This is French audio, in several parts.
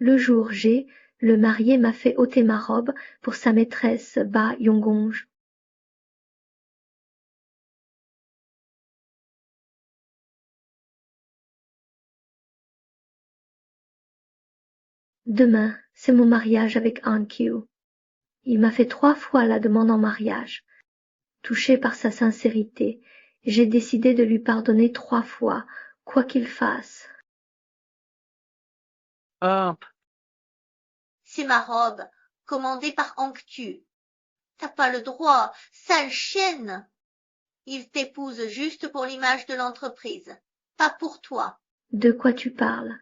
Le jour J, le marié m'a fait ôter ma robe pour sa maîtresse Ba Yongonge. Demain, c'est mon mariage avec Ankyu. Il m'a fait 3 fois la demande en mariage. Touchée par sa sincérité, j'ai décidé de lui pardonner 3 fois, quoi qu'il fasse. C'est ma robe, commandée par Ankyu. T'as pas le droit, sale chienne. Il t'épouse juste pour l'image de l'entreprise, pas pour toi. De quoi tu parles?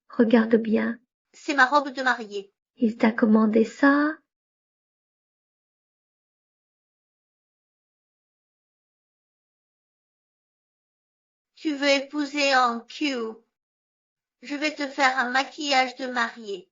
Regarde bien. C'est ma robe de mariée. Il t'a commandé ça? Tu veux épouser Ankyu. Je vais te faire un maquillage de mariée.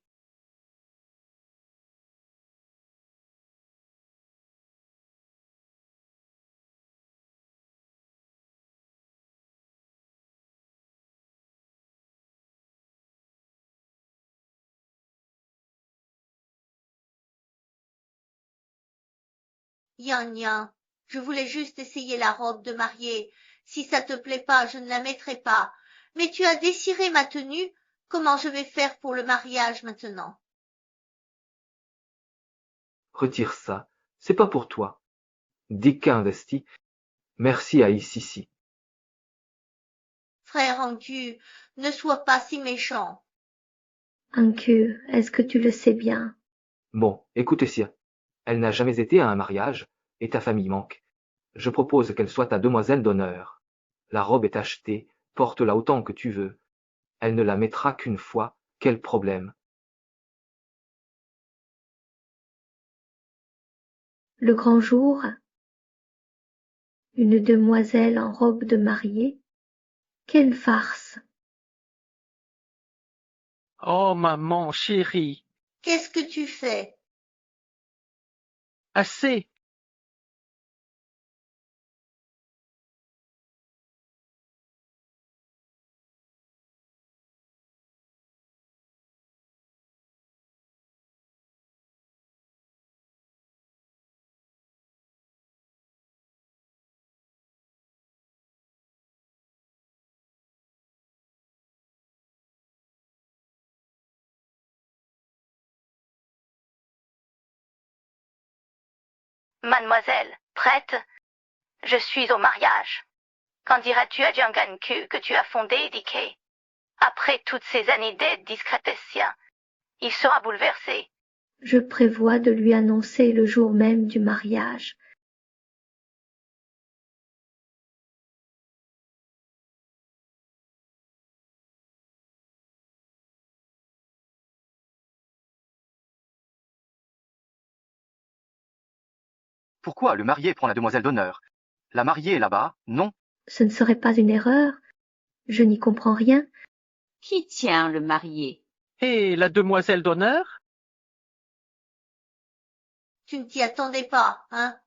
Yan Yan, je voulais juste essayer la robe de mariée. Si ça te plaît pas, je ne la mettrai pas. Mais tu as désiré ma tenue. Comment je vais faire pour le mariage maintenant? Retire ça, c'est pas pour toi. Dika investi, merci à Ici. Frère Ankyu, ne sois pas si méchant. Ankyu, est-ce que tu le sais bien? Bon, écoute Sia, elle n'a jamais été à un mariage, et ta famille manque. Je propose qu'elle soit ta demoiselle d'honneur. La robe est achetée, porte-la autant que tu veux. Elle ne la mettra qu'une fois, quel problème? Le grand jour? Une demoiselle en robe de mariée? Quelle farce! Oh, maman chérie, Qu'est-ce que tu fais? assez! Mademoiselle, prête? Je suis au mariage. Qu'en diras-tu à Jianganku que tu as fondé DK? Après toutes ces années d'aide discrétessia, il sera bouleversé. Je prévois de lui annoncer le jour même du mariage. Pourquoi le marié prend la demoiselle d'honneur? La mariée est là-bas, non? Ce ne serait pas une erreur? Je n'y comprends rien. Qui tient le marié? Et la demoiselle d'honneur? Tu ne t'y attendais pas, hein?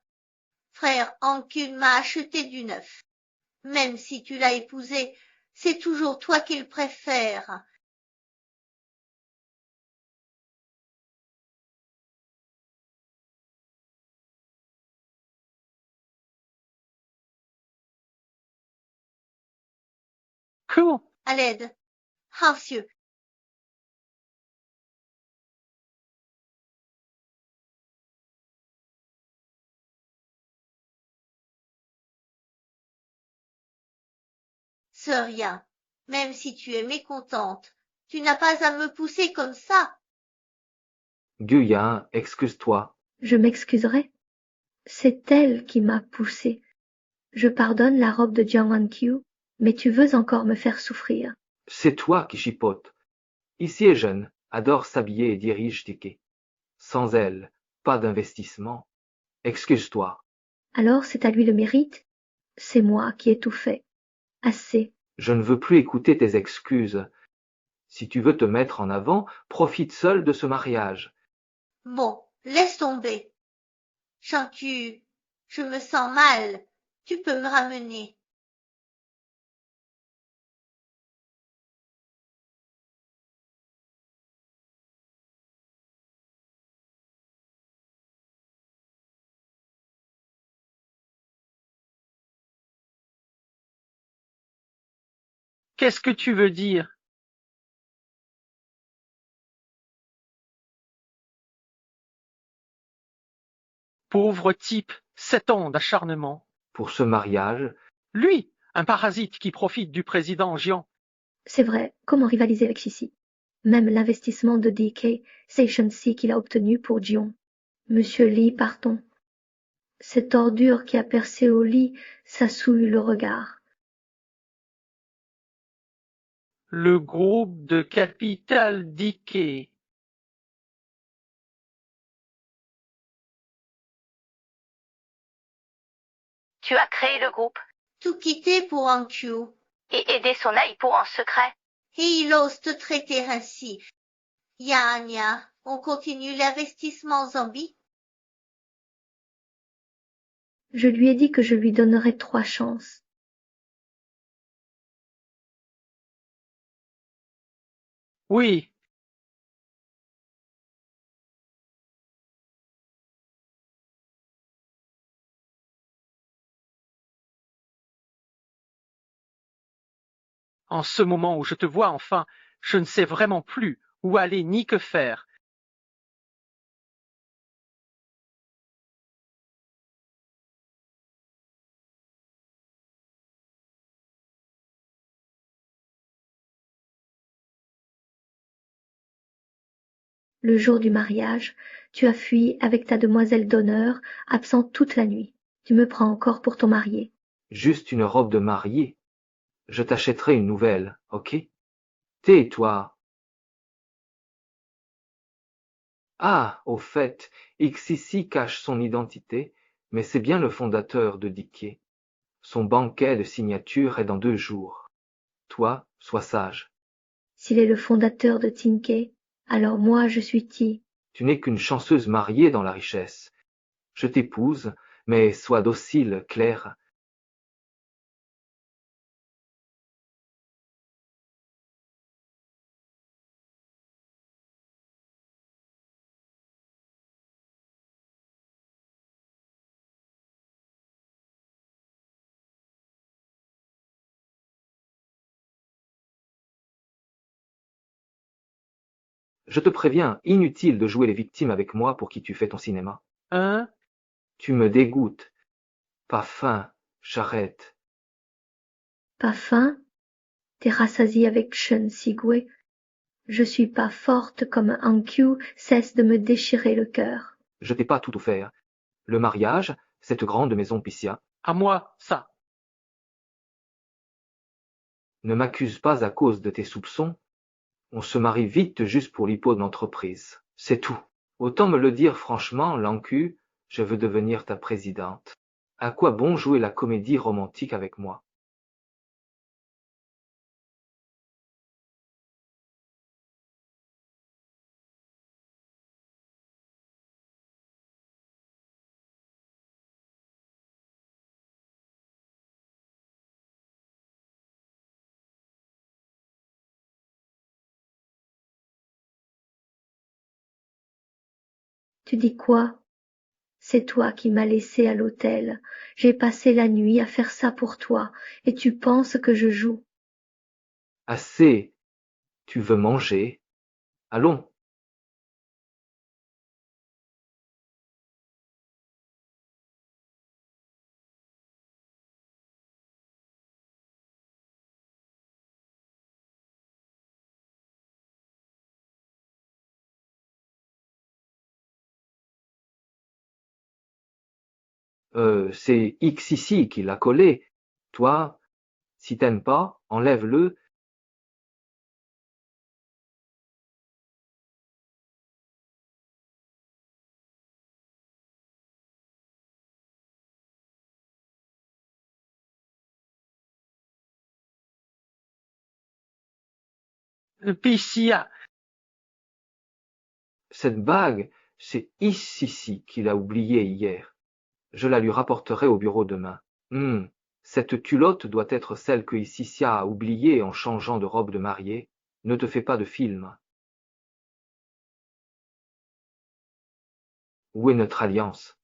Frère Ankyu m'a acheté du neuf. Même si tu l'as épousé, c'est toujours toi qu'il préfère. Cool. À l'aide. Harcieux. C'est rien. Même si tu es mécontente, tu n'as pas à me pousser comme ça. Guyan, excuse-toi. Je m'excuserai. C'est elle qui m'a poussé. Je pardonne la robe de Jiang Wankyu, mais tu veux encore me faire souffrir. C'est toi qui chipotes. Ici est jeune, adore s'habiller et dirige Dike. Sans elle, pas d'investissement. Excuse-toi. Alors c'est à lui le mérite? C'est moi qui ai tout fait. Assez. Je ne veux plus écouter tes excuses. Si tu veux te mettre en avant, profite seul de ce mariage. Bon, laisse tomber. Chantu, je me sens mal. Tu peux me ramener. Qu'est-ce que tu veux dire? Pauvre type, 7 ans d'acharnement. Pour ce mariage, Lui, un parasite qui profite du président Jian. C'est vrai, comment rivaliser avec Sissi? Même l'investissement de DK, Station C qu'il a obtenu pour Jion. Monsieur Lee, partons. Cette ordure qui a percé au lit, ça souille le regard. Le groupe de capital d'Ike. Tu as créé le groupe Tout quitter pour Anqiu. et aidé son Aipo en secret. Et il ose te traiter ainsi. Anya, on continue l'investissement zombie? Je lui ai dit que je lui donnerais 3 chances. Oui. En ce moment où je te vois enfin, je ne sais vraiment plus où aller ni que faire. Le jour du mariage, tu as fui avec ta demoiselle d'honneur, absent toute la nuit. Tu me prends encore pour ton marié. juste une robe de mariée. Je t'achèterai une nouvelle, ok? Tais-toi. Ah, au fait, XCC cache son identité, mais c'est bien le fondateur de Dickey. Son banquet de signature est dans 2 jours. Toi, sois sage. S'il est le fondateur de Tinke, alors moi je suis Ti. Tu n'es qu'une chanceuse mariée dans la richesse. Je t'épouse, mais sois docile, Claire. Je te préviens, inutile de jouer les victimes avec moi pour qui tu fais ton cinéma. Hein? Tu me dégoûtes. Pas fin, j'arrête. Pas fin? T'es rassasié avec Shen Sigwe. Je suis pas forte comme Anqiu cesse de me déchirer le cœur. Je t'ai pas tout offert. Le mariage, cette grande maison Pissia. À moi, ça. Ne m'accuse pas à cause de tes soupçons. On se marie vite juste pour l'hypo de l'entreprise. C'est tout. Autant me le dire franchement, Lancu, je veux devenir ta présidente. À quoi bon jouer la comédie romantique avec moi? Tu dis quoi? C'est toi qui m'as laissé à l'hôtel. J'ai passé la nuit à faire ça pour toi, et tu penses que je joue. Assez. Tu veux manger? Allons. C'est X ici qui l'a collé. Toi, si t'aimes pas, enlève-le. Pissia. Cette bague, c'est ici qui l'a oubliée hier. Je la lui rapporterai au bureau demain. Cette culotte doit être celle que Icicia a oubliée en changeant de robe de mariée. Ne te fais pas de film. Où est notre alliance?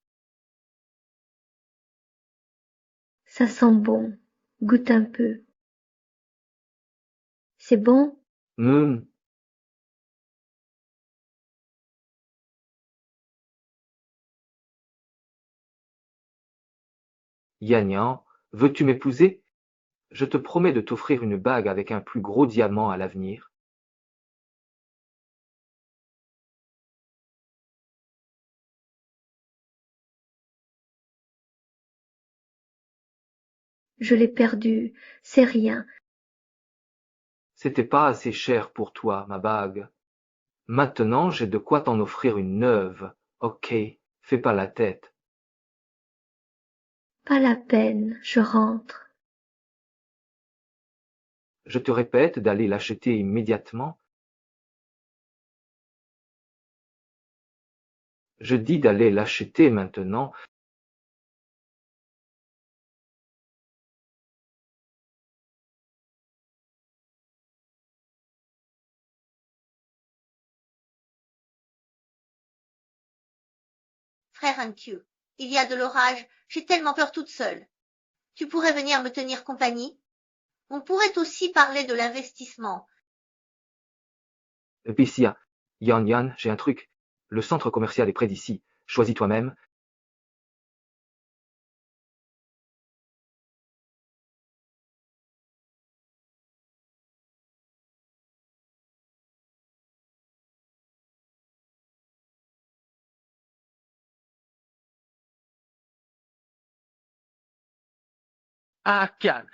Ça sent bon. Goûte un peu. C'est bon? Hum, Yan Yan, veux-tu m'épouser? Je te promets de t'offrir une bague avec un plus gros diamant à l'avenir. Je l'ai perdue. C'est rien. C'était pas assez cher pour toi, ma bague. Maintenant, j'ai de quoi t'en offrir une neuve. Ok, fais pas la tête. Pas la peine, je rentre. Je te répète d'aller l'acheter immédiatement. Je dis d'aller l'acheter maintenant. Frère Anqiu, il y a de l'orage, j'ai tellement peur toute seule. Tu pourrais venir me tenir compagnie? On pourrait aussi parler de l'investissement. Pissia, Yan Yan, j'ai un truc. Le centre commercial est près d'ici. Choisis toi-même. Ah, Can,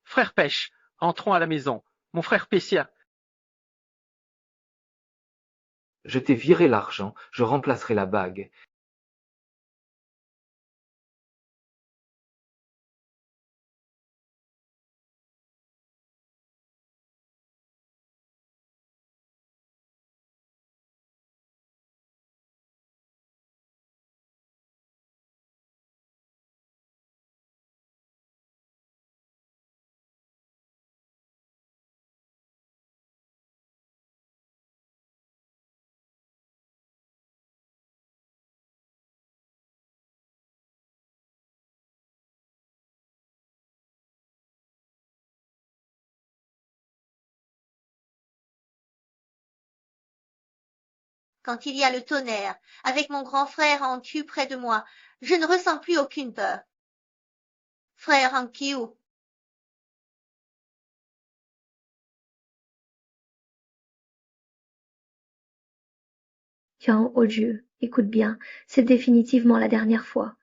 frère Pêche, entrons à la maison. Mon frère Pessia, Je t'ai viré l'argent, je remplacerai la bague. Quand il y a le tonnerre, avec mon grand frère Anqiu près de moi, je ne ressens plus aucune peur. Frère Anqiu, Tiens, oh Dieu, écoute bien, c'est définitivement la dernière fois.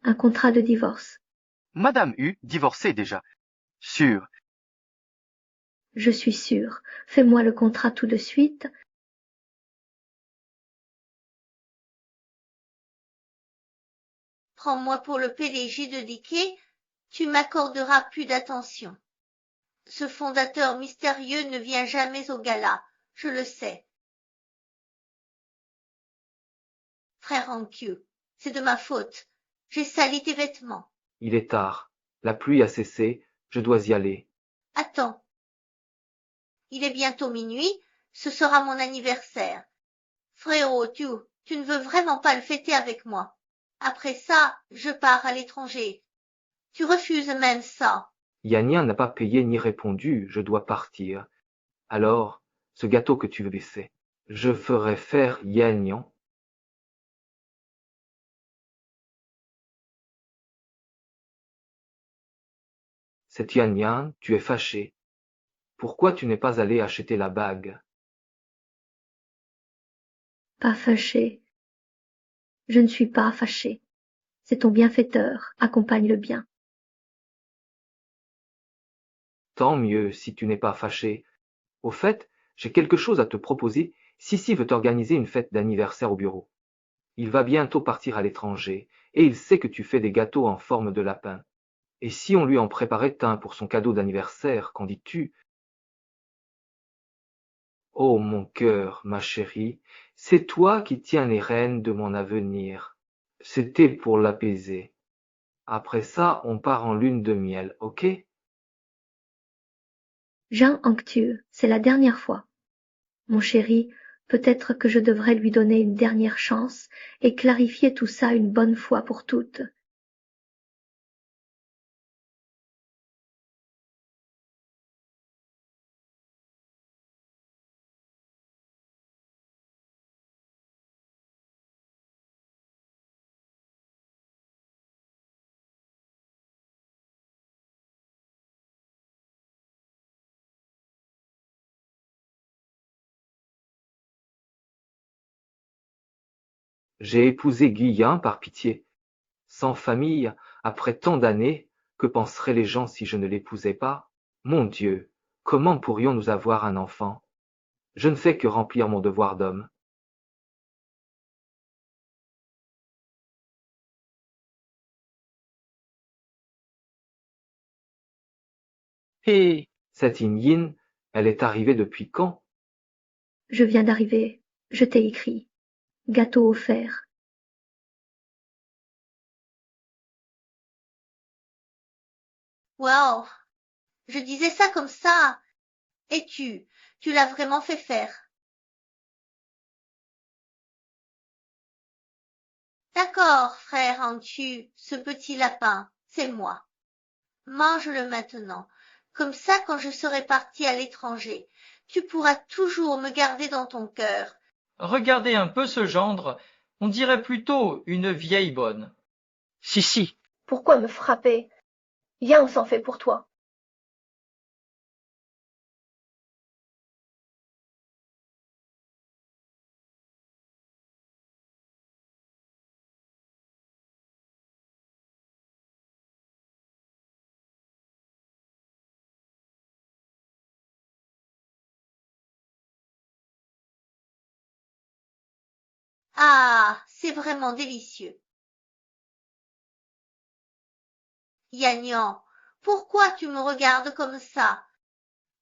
Un contrat de divorce. Madame Hu, divorcée déjà. Sûr. Je suis sûre. Fais-moi le contrat tout de suite. prends-moi pour le PDG de Dickey, tu m'accorderas plus d'attention. Ce fondateur mystérieux ne vient jamais au gala, je le sais. Frère Anqiu, c'est de ma faute. J'ai sali tes vêtements. Il est tard. La pluie a cessé, je dois y aller. Attends. Il est bientôt minuit, ce sera mon anniversaire. Frérot, tu ne veux vraiment pas le fêter avec moi. Après ça, je pars à l'étranger. Tu refuses même ça. Yan Yan n'a pas payé ni répondu, je dois partir. Alors, ce gâteau que tu veux baisser, je ferai faire Yan Yan. C'est Yan Yan, tu es fâché. Pourquoi tu n'es pas allé acheter la bague? Pas fâché. Je ne suis pas fâché. C'est ton bienfaiteur. Accompagne le bien. Tant mieux si tu n'es pas fâché. Au fait, j'ai quelque chose à te proposer. Sissi veut organiser une fête d'anniversaire au bureau. Il va bientôt partir à l'étranger, et il sait que tu fais des gâteaux en forme de lapin. Et si on lui en préparait un pour son cadeau d'anniversaire, qu'en dis-tu? Oh mon cœur, ma chérie, c'est toi qui tiens les rênes de mon avenir. C'était pour l'apaiser. Après ça, on part en lune de miel, ok? Jean Anqtu, c'est la dernière fois. Mon chéri, Peut-être que je devrais lui donner une dernière chance et clarifier tout ça une bonne fois pour toutes. J'ai épousé Guyen par pitié. Sans famille, après tant d'années, que penseraient les gens si je ne l'épousais pas? Mon Dieu, comment pourrions-nous avoir un enfant? Je ne fais que remplir mon devoir d'homme. Et Cette Yin, elle est arrivée depuis quand? Je viens d'arriver. Je t'ai écrit. Gâteau offert. Wow, je disais ça comme ça. Et tu l'as vraiment fait faire. D'accord, frère Antu, ce petit lapin, c'est moi. Mange-le maintenant. Comme ça, quand je serai parti à l'étranger, tu pourras toujours me garder dans ton cœur. Regardez un peu ce gendre, on dirait plutôt une vieille bonne. si, Pourquoi me frapper? Viens, on s'en fait pour toi. Ah, c'est vraiment délicieux. Yannian, pourquoi tu me regardes comme ça?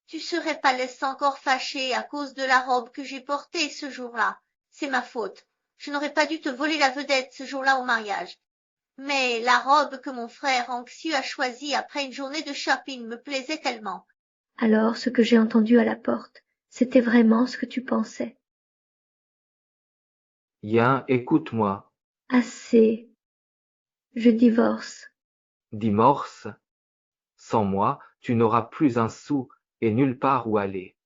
Tu serais pas laissé encore fâché à cause de la robe que j'ai portée ce jour-là. C'est ma faute. Je n'aurais pas dû te voler la vedette ce jour-là au mariage. Mais la robe que mon frère anxieux a choisie après une journée de shopping me plaisait tellement. Alors, ce que j'ai entendu à la porte, c'était vraiment ce que tu pensais. Yin, écoute-moi. Assez. Je divorce. Dimorce, sans moi, tu n'auras plus un sou et nulle part où aller.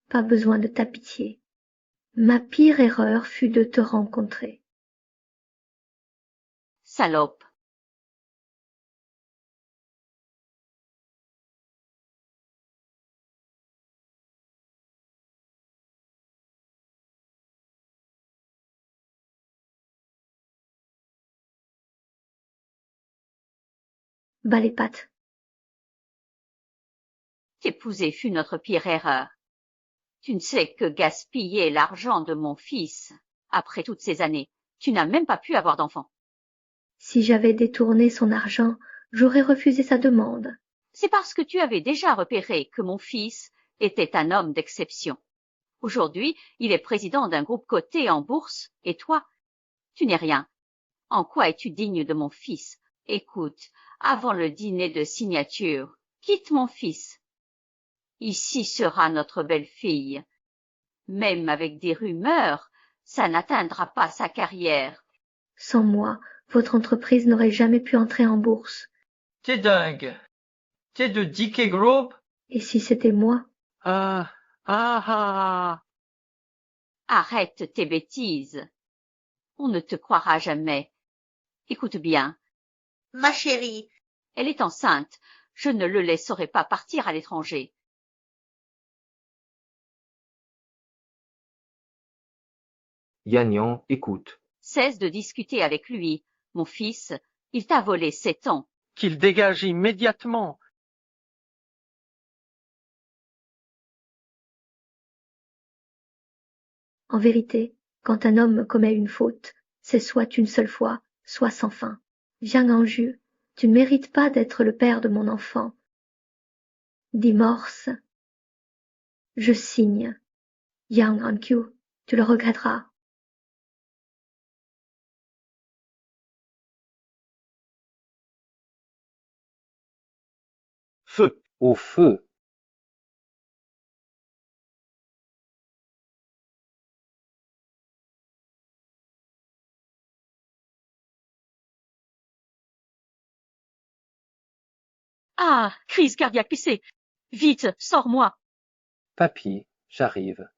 Pas besoin de ta pitié. Ma pire erreur fut de te rencontrer. Salope. Bas les pattes. T'épouser fut notre pire erreur. Tu ne sais que gaspiller l'argent de mon fils. Après toutes ces années, tu n'as même pas pu avoir d'enfant. Si j'avais détourné son argent, j'aurais refusé sa demande. C'est parce que tu avais déjà repéré que mon fils était un homme d'exception. Aujourd'hui, il est président d'un groupe coté en bourse, et toi, tu n'es rien. En quoi es-tu digne de mon fils? Écoute, avant le dîner de signature, quitte mon fils. Ici sera notre belle-fille. Même avec des rumeurs, ça n'atteindra pas sa carrière. Sans moi, votre entreprise n'aurait jamais pu entrer en bourse. T'es dingue. T'es de Dickey Grove? Et si c'était moi? ah. Arrête tes bêtises. On ne te croira jamais. Écoute bien, Ma chérie, elle est enceinte. Je ne le laisserai pas partir à l'étranger. Yannian, écoute. Cesse de discuter avec lui. Mon fils, il t'a volé 7 ans. Qu'il dégage immédiatement. En vérité, quand un homme commet une faute, c'est soit une seule fois, soit sans fin. Viens Anju, tu ne mérites pas d'être le père de mon enfant. Dimorce. Je signe. Yang Ankyu, tu le regretteras. Feu, au feu! Ah, crise cardiaque pissée. Vite, sors-moi. Papy, j'arrive.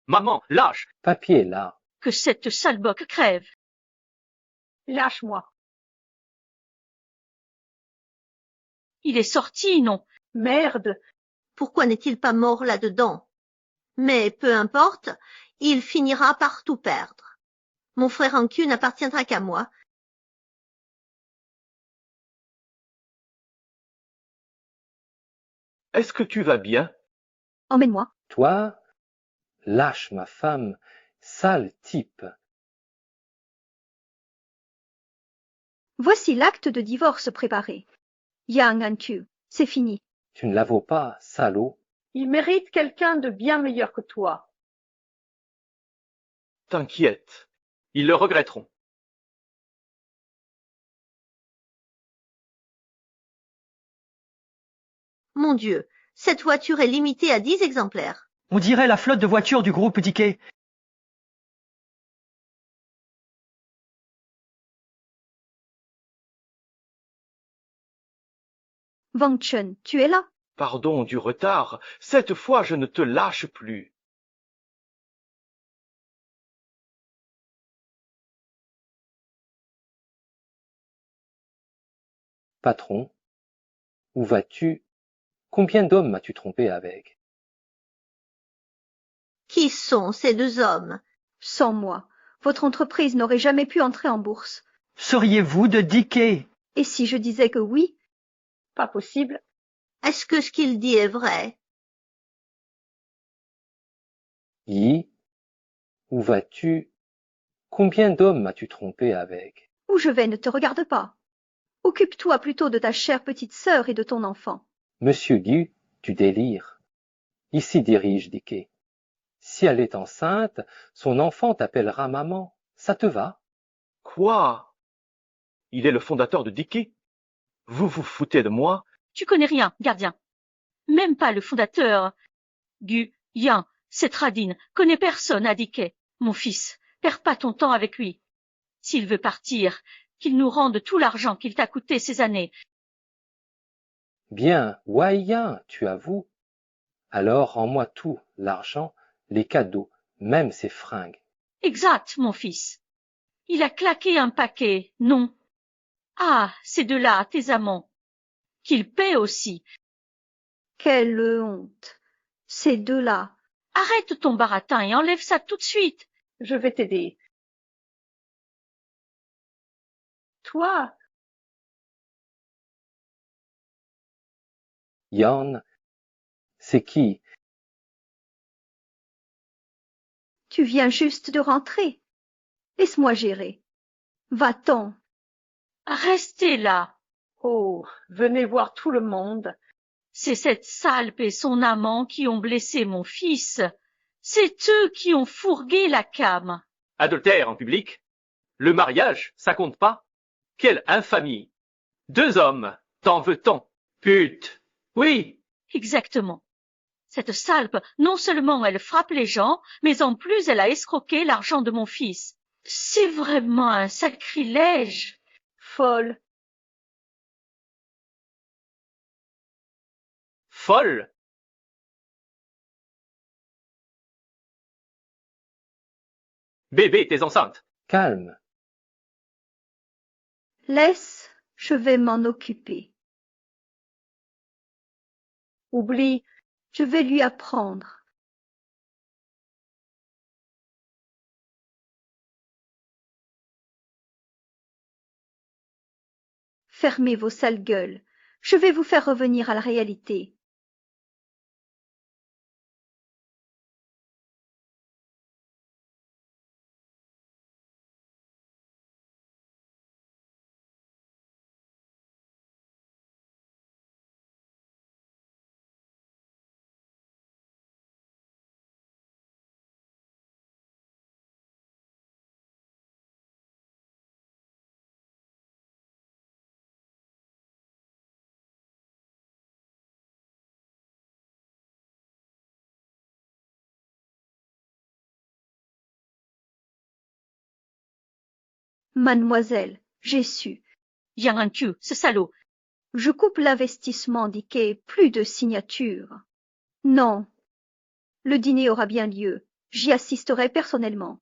Maman, lâche! Papy est là. Que cette salboque crève. Lâche-moi. Il est sorti, non? Merde. Pourquoi n'est-il pas mort là-dedans? Mais peu importe, il finira par tout perdre. Mon frère en cul n'appartiendra qu'à moi. Est-ce que tu vas bien? Emmène-moi. Toi? Lâche ma femme, sale type. Voici l'acte de divorce préparé. Yang Anku, c'est fini. Tu ne la vaux pas, salaud. Il mérite quelqu'un de bien meilleur que toi. T'inquiète, ils le regretteront. Mon Dieu, cette voiture est limitée à 10 exemplaires. On dirait la flotte de voitures du groupe Dickey. Wang Chen, tu es là? Pardon du retard, cette fois je ne te lâche plus. Patron, où vas-tu? Combien d'hommes m'as-tu trompé avec? Qui sont ces deux hommes? Sans moi, votre entreprise n'aurait jamais pu entrer en bourse. Seriez-vous de Dickey? Et si je disais que oui? Pas possible. Est-ce que ce qu'il dit est vrai? Yi, où vas-tu? Combien d'hommes m'as-tu trompé avec? Où je vais ne te regarde pas. Occupe-toi plutôt de ta chère petite sœur et de ton enfant. Monsieur Liu, tu délires. Ici dirige Dickey. Si elle est enceinte, son enfant t'appellera maman. Ça te va? Quoi? Il est le fondateur de Dickey? Vous vous foutez de moi? Tu connais rien, gardien. Même pas le fondateur. Gu, Yan, cette radine, connaît personne à Dickey. Mon fils, perds pas ton temps avec lui. S'il veut partir, qu'il nous rende tout l'argent qu'il t'a coûté ces années. Bien, Waiyan, tu avoues. Alors rends-moi tout, l'argent, les cadeaux, même ses fringues. Exact, mon fils. Il a claqué un paquet, non. Ah, ces deux-là, tes amants. Qu'ils paient aussi. Quelle honte. Ces deux-là. Arrête ton baratin et enlève ça tout de suite. Je vais t'aider. Toi, Yan, c'est qui? Tu viens juste de rentrer. Laisse-moi gérer. Va-t'en. Restez là. oh, venez voir tout le monde. C'est cette salpe et son amant qui ont blessé mon fils. C'est eux qui ont fourgué la came. Adultère en public? Le mariage, ça compte pas? Quelle infamie! 2 hommes, t'en veux-t'en? Pute! Oui! Exactement. Cette salpe, non seulement elle frappe les gens, mais en plus elle a escroqué l'argent de mon fils. C'est vraiment un sacrilège. Folle. Folle! Bébé, t'es enceinte! Calme. Laisse, je vais m'en occuper. Oublie. Je vais lui apprendre. Fermez vos sales gueules. Je vais vous faire revenir à la réalité. Mademoiselle, j'ai su. Yang Hankyu, ce salaud. Je coupe l'investissement d'Ike, plus de signature. Non. Le dîner aura bien lieu. J'y assisterai personnellement.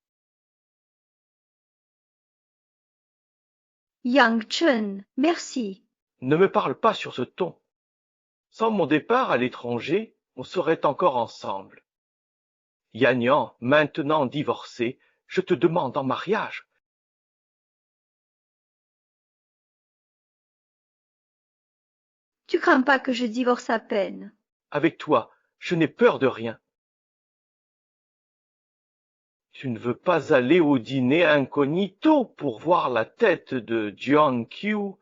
Yang Chen, merci. Ne me parle pas sur ce ton. Sans mon départ à l'étranger, on serait encore ensemble. Yanyan, maintenant divorcé, je te demande en mariage. Tu crains pas que je divorce à peine? Avec toi, je n'ai peur de rien. Tu ne veux pas aller au dîner incognito pour voir la tête de Jiang Qiu?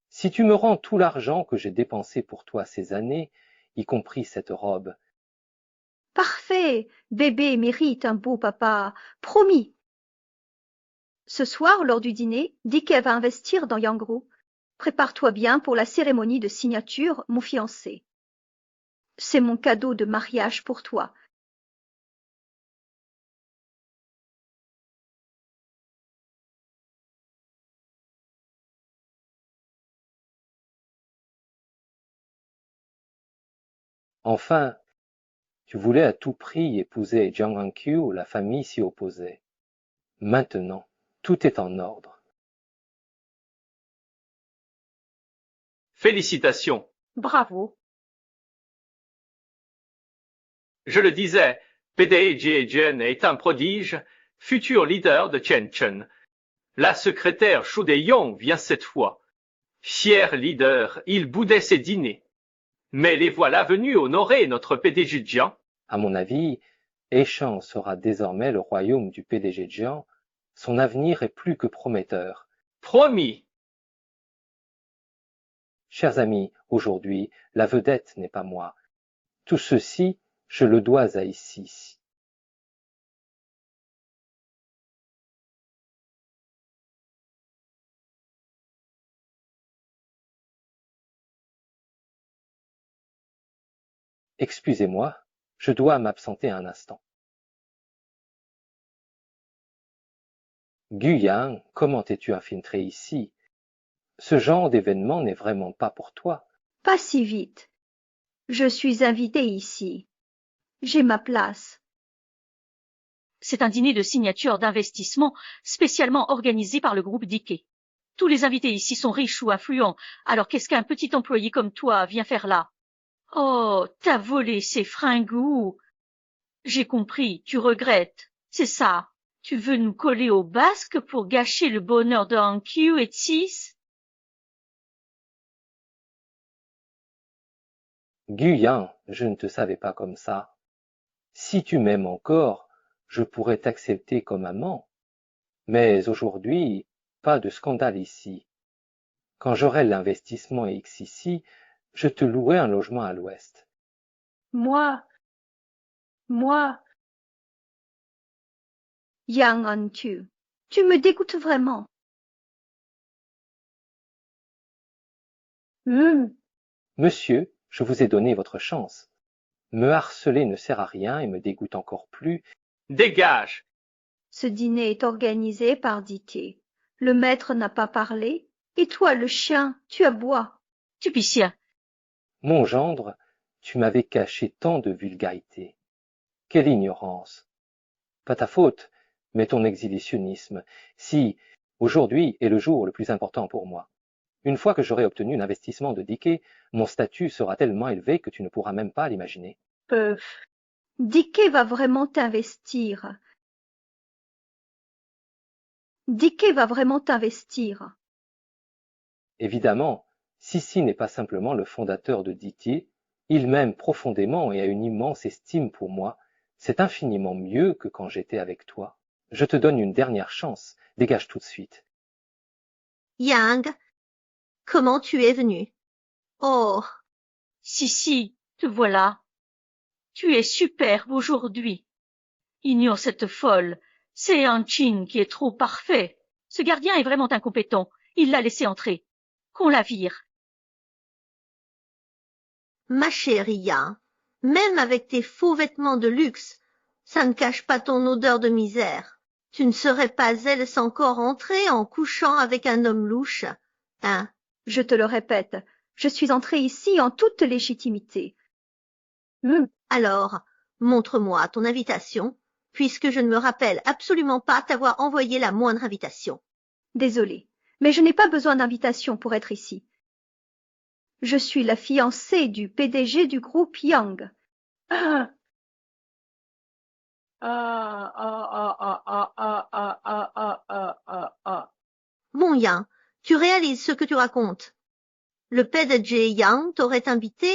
Si tu me rends tout l'argent que j'ai dépensé pour toi ces années, y compris cette robe. Parfait. Bébé mérite un beau papa. Promis. Ce soir, lors du dîner, Dike va investir dans Yang Group. Prépare-toi bien pour la cérémonie de signature, mon fiancé. C'est mon cadeau de mariage pour toi. Enfin, tu voulais à tout prix épouser Jiang Hankyu, la famille s'y opposait. Maintenant, tout est en ordre. Félicitations. Bravo. Je le disais, PDE Jie-Jun est un prodige, futur leader de Chen-Chen. La secrétaire Shu De-yong vient cette fois. Fier leader, il boudait ses dîners. Mais les voilà venus honorer notre PDG Jiang. À mon avis, Eshan sera désormais le royaume du PDG Jiang. Son avenir est plus que prometteur. Promis. Chers amis, aujourd'hui, la vedette n'est pas moi. Tout ceci, je le dois à Ici. Excusez-moi, je dois m'absenter un instant. Guyan, comment es-tu infiltré ici? Ce genre d'événement n'est vraiment pas pour toi. Pas si vite. Je suis invitée ici. J'ai ma place. C'est un dîner de signature d'investissement spécialement organisé par le groupe Dike. Tous les invités ici sont riches ou influents, alors qu'est-ce qu'un petit employé comme toi vient faire là? Oh, t'as volé ces fringous. J'ai compris, tu regrettes. C'est ça. Tu veux nous coller au basque pour gâcher le bonheur de Hankyu et Tsis? Guyan, je ne te savais pas comme ça. Si tu m'aimes encore, je pourrais t'accepter comme amant. Mais aujourd'hui, pas de scandale ici. Quand j'aurai l'investissement X ici, je te louerai un logement à l'ouest. Moi, Yang Hankyu, tu me dégoûtes vraiment. Monsieur, je vous ai donné votre chance. Me harceler ne sert à rien et me dégoûte encore plus. Dégage. Ce dîner est organisé par Dike. Le maître n'a pas parlé, et toi, le chien, tu aboies. Tupicien. Mon gendre, tu m'avais caché tant de vulgarité. Quelle ignorance. Pas ta faute, mais ton exhibitionnisme. Si, aujourd'hui est le jour le plus important pour moi. Une fois que j'aurai obtenu l'investissement de Dike, mon statut sera tellement élevé que tu ne pourras même pas l'imaginer. Dike va vraiment t'investir. Dike va vraiment t'investir. Évidemment, Sissi n'est pas simplement le fondateur de Dike, il m'aime profondément et a une immense estime pour moi. C'est infiniment mieux que quand j'étais avec toi. Je te donne une dernière chance, dégage tout de suite. Yang, comment tu es venu? Oh. Si, te voilà. Tu es superbe aujourd'hui. Ignore cette folle. C'est Hanchin qui est trop parfait. Ce gardien est vraiment incompétent. Il l'a laissé entrer. Qu'on la vire. Ma chérie Yang, même avec tes faux vêtements de luxe, ça ne cache pas ton odeur de misère. Tu ne serais pas elle encore entrée en couchant avec un homme louche, hein? Je te le répète, je suis entrée ici en toute légitimité. Alors, montre-moi ton invitation, puisque je ne me rappelle absolument pas t'avoir envoyé la moindre invitation. Désolée, mais je n'ai pas besoin d'invitation pour être ici. Je suis la fiancée du PDG du groupe Yang. Bon Yang, tu réalises ce que tu racontes. Le PDG Yang t'aurait invité?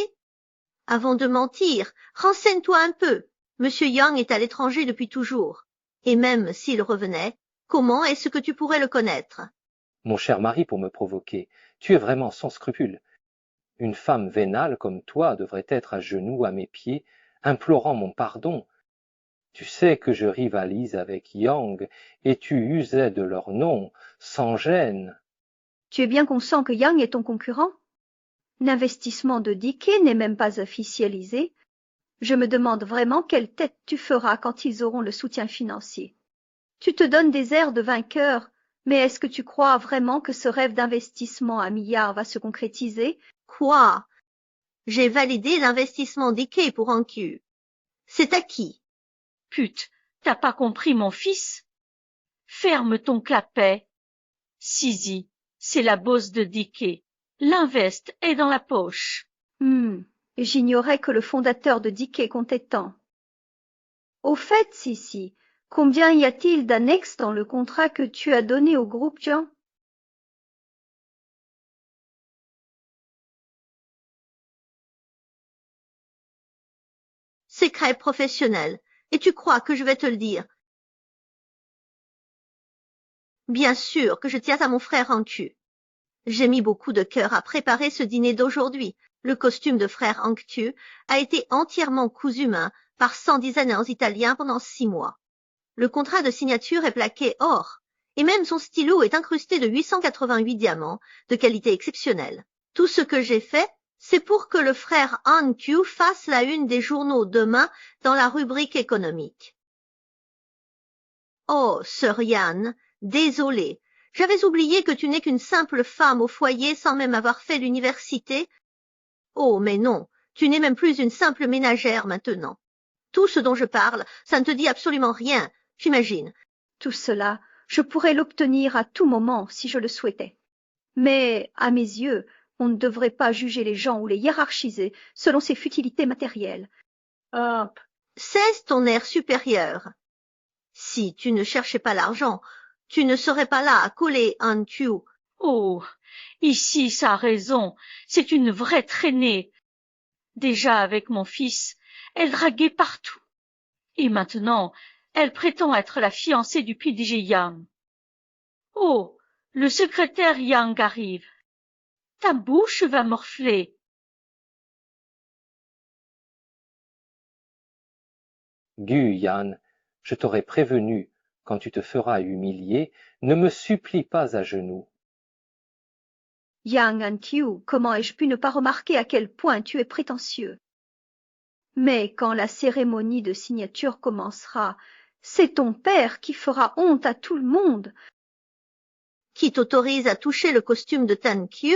Avant de mentir, renseigne-toi un peu. Monsieur Yang est à l'étranger depuis toujours. Et même s'il revenait, comment est-ce que tu pourrais le connaître? Mon cher mari, pour me provoquer, tu es vraiment sans scrupule. Une femme vénale comme toi devrait être à genoux à mes pieds, implorant mon pardon. Tu sais que je rivalise avec Yang, et tu usais de leur nom, sans gêne. Tu es bien conscient que Yang est ton concurrent? L'investissement de Dickey n'est même pas officialisé. Je me demande vraiment quelle tête tu feras quand ils auront le soutien financier. Tu te donnes des airs de vainqueur, mais est-ce que tu crois vraiment que ce rêve d'investissement à milliards va se concrétiser? Quoi? J'ai validé l'investissement Dickey pour Anku. C'est acquis. Pute, t'as pas compris, mon fils? Ferme ton clapet. Sizi, c'est la bosse de Dickey. L'invest est dans la poche. J'ignorais que le fondateur de Dickey comptait tant. Au fait, Sissi, combien y a-t-il d'annexes dans le contrat que tu as donné au groupe Jean? Secret professionnel. Et tu crois que je vais te le dire? Bien sûr que je tiens à mon frère Anku. J'ai mis beaucoup de cœur à préparer ce dîner d'aujourd'hui. Le costume de frère Anku a été entièrement cousu main par 100 designers italiens pendant 6 mois. Le contrat de signature est plaqué or, et même son stylo est incrusté de 888 diamants de qualité exceptionnelle. Tout ce que j'ai fait, c'est pour que le frère Anku fasse la une des journaux demain dans la rubrique économique. Oh, sœur Yann, désolée. J'avais oublié que tu n'es qu'une simple femme au foyer sans même avoir fait l'université. Oh, mais non, tu n'es même plus une simple ménagère maintenant. Tout ce dont je parle, ça ne te dit absolument rien, j'imagine. Tout cela, je pourrais l'obtenir à tout moment si je le souhaitais. Mais, à mes yeux, on ne devrait pas juger les gens ou les hiérarchiser selon ces futilités matérielles. Cesse ton air supérieur. Si tu ne cherchais pas l'argent, tu ne serais pas là à coller Anku. Oh, ici ça a raison, c'est une vraie traînée. Déjà avec mon fils, elle draguait partout. Et maintenant, elle prétend être la fiancée du PDG Yang. Oh, le secrétaire Yang arrive. Ta bouche va morfler. Yan, je t'aurais prévenu, quand tu te feras humilier, ne me supplie pas à genoux. Yang Anku, comment ai-je pu ne pas remarquer à quel point tu es prétentieux? Mais quand la cérémonie de signature commencera, c'est ton père qui fera honte à tout le monde. Qui t'autorise à toucher le costume de Tanku?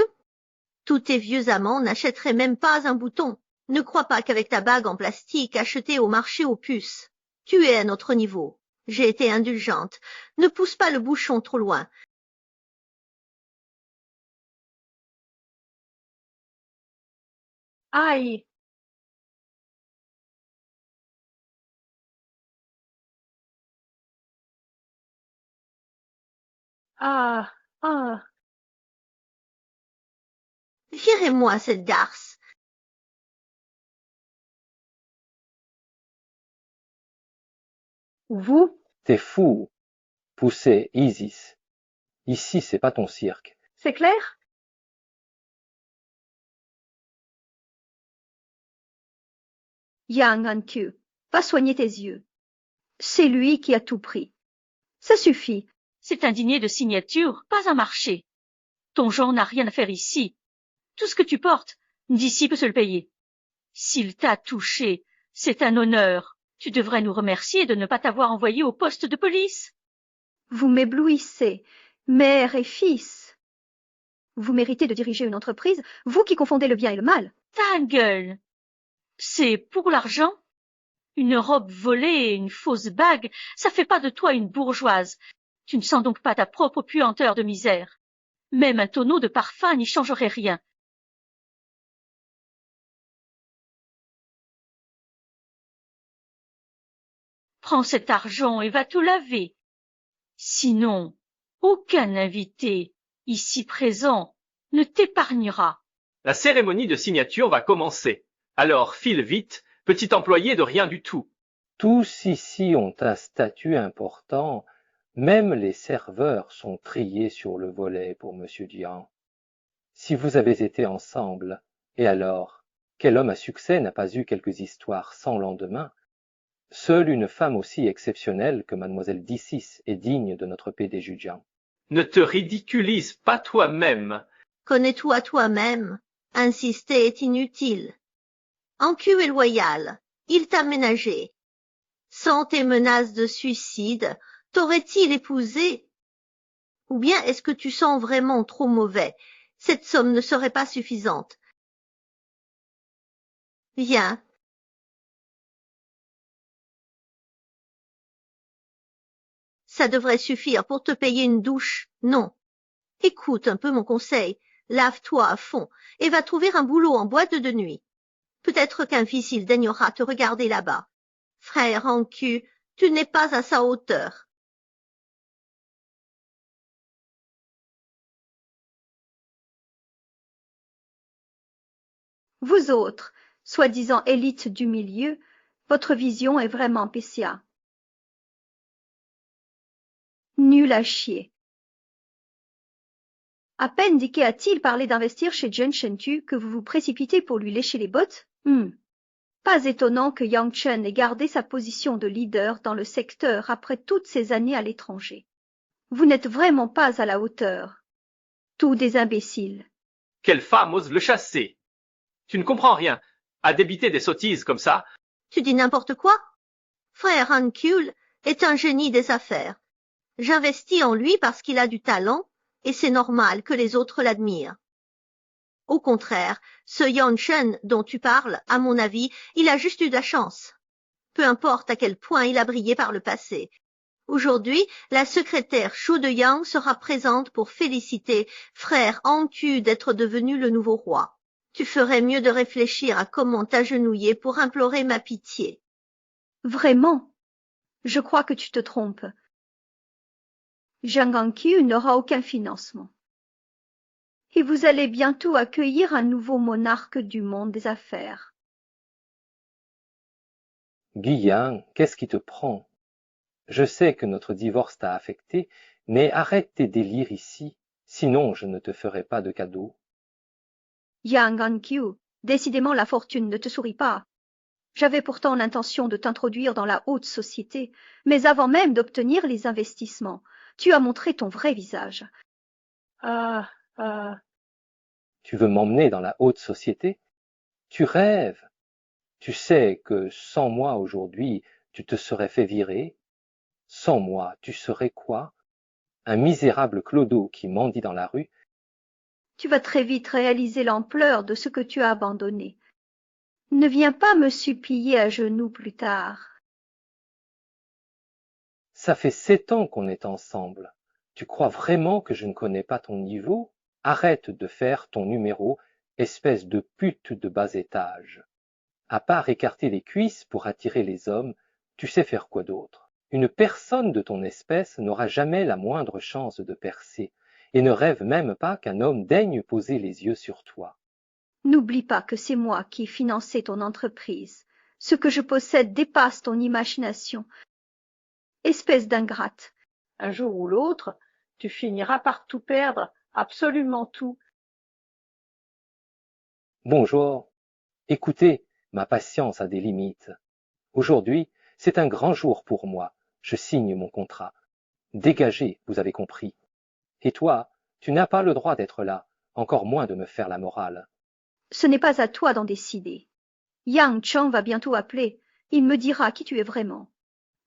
Tous tes vieux amants n'achèteraient même pas un bouton. Ne crois pas qu'avec ta bague en plastique achetée au marché aux puces. Tu es à notre niveau. J'ai été indulgente. Ne pousse pas le bouchon trop loin. Aïe! Ah! Virez-moi cette garce. Vous? T'es fou, poussait Isis. Ici, c'est pas ton cirque. C'est clair? Yang Anku, va soigner tes yeux. C'est lui qui a tout pris. Ça suffit. C'est un dîner de signature, pas un marché. Ton genre n'a rien à faire ici. Tout ce que tu portes, d'ici peut se le payer. S'il t'a touché, c'est un honneur. Tu devrais nous remercier de ne pas t'avoir envoyé au poste de police. Vous m'éblouissez, mère et fils. Vous méritez de diriger une entreprise, vous qui confondez le bien et le mal. Ta gueule! C'est pour l'argent? Une robe volée et une fausse bague, ça fait pas de toi une bourgeoise. Tu ne sens donc pas ta propre puanteur de misère. Même un tonneau de parfum n'y changerait rien. Prends cet argent et va te laver. Sinon, aucun invité, ici présent, ne t'épargnera. La cérémonie de signature va commencer. Alors file vite, petit employé de rien du tout. Tous ici ont un statut important, même les serveurs sont triés sur le volet pour monsieur Jiang. Si vous avez été ensemble, et alors, quel homme à succès n'a pas eu quelques histoires sans lendemain? Seule une femme aussi exceptionnelle que mademoiselle D6 est digne de notre PDG Jiang. Ne te ridiculise pas toi-même. Connais-toi toi-même. Insister est inutile. Anku est loyal. Il t'a ménagé. Sans tes menaces de suicide, t'aurait-il épousé? Ou bien est-ce que tu sens vraiment trop mauvais? Cette somme ne serait pas suffisante. Viens. Ça devrait suffire pour te payer une douche. Non. Écoute un peu mon conseil. Lave-toi à fond et va trouver un boulot en boîte de nuit. Peut-être qu'un fils il daignera te regarder là-bas. Frère Anku, tu n'es pas à sa hauteur. Vous autres, soi-disant élite du milieu, votre vision est vraiment PCA. Nul à chier. À peine Dike a-t-il parlé d'investir chez Jen Shentu que vous vous précipitez pour lui lécher les bottes? Pas étonnant que Yang Chen ait gardé sa position de leader dans le secteur après toutes ces années à l'étranger. Vous n'êtes vraiment pas à la hauteur. Tous des imbéciles. Quelle femme ose le chasser? Tu ne comprends rien. À débiter des sottises comme ça. Tu dis n'importe quoi? Frère Hankul est un génie des affaires. J'investis en lui parce qu'il a du talent et c'est normal que les autres l'admirent. Au contraire, ce Yang Chen dont tu parles, à mon avis, il a juste eu de la chance. Peu importe à quel point il a brillé par le passé. Aujourd'hui, la secrétaire Shu de Yang sera présente pour féliciter frère Anku d'être devenu le nouveau roi. Tu ferais mieux de réfléchir à comment t'agenouiller pour implorer ma pitié. Vraiment? Je crois que tu te trompes. Jiang Anku n'aura aucun financement. Et vous allez bientôt accueillir un nouveau monarque du monde des affaires. Guillain, qu'est-ce qui te prend? Je sais que notre divorce t'a affecté, mais arrête tes délires ici, sinon je ne te ferai pas de cadeau. Yang Anku, décidément la fortune ne te sourit pas. J'avais pourtant l'intention de t'introduire dans la haute société, mais avant même d'obtenir les investissements, tu as montré ton vrai visage. Tu veux m'emmener dans la haute société? Tu rêves. Tu sais que sans moi aujourd'hui, tu te serais fait virer. Sans moi, tu serais quoi? Un misérable clodo qui mendie dans la rue? Tu vas très vite réaliser l'ampleur de ce que tu as abandonné. Ne viens pas me supplier à genoux plus tard. Ça fait 7 ans qu'on est ensemble. Tu crois vraiment que je ne connais pas ton niveau? Arrête de faire ton numéro, espèce de pute de bas étage. À part écarter les cuisses pour attirer les hommes, tu sais faire quoi d'autre? Une personne de ton espèce n'aura jamais la moindre chance de percer, et ne rêve même pas qu'un homme daigne poser les yeux sur toi. N'oublie pas que c'est moi qui ai financé ton entreprise. Ce que je possède dépasse ton imagination. Espèce d'ingrate. Un jour ou l'autre, tu finiras par tout perdre, absolument tout. Bonjour. Écoutez, ma patience a des limites. Aujourd'hui, c'est un grand jour pour moi. Je signe mon contrat. Dégagez, vous avez compris. Et toi, tu n'as pas le droit d'être là, encore moins de me faire la morale. Ce n'est pas à toi d'en décider. Yang Chang va bientôt appeler. Il me dira qui tu es vraiment.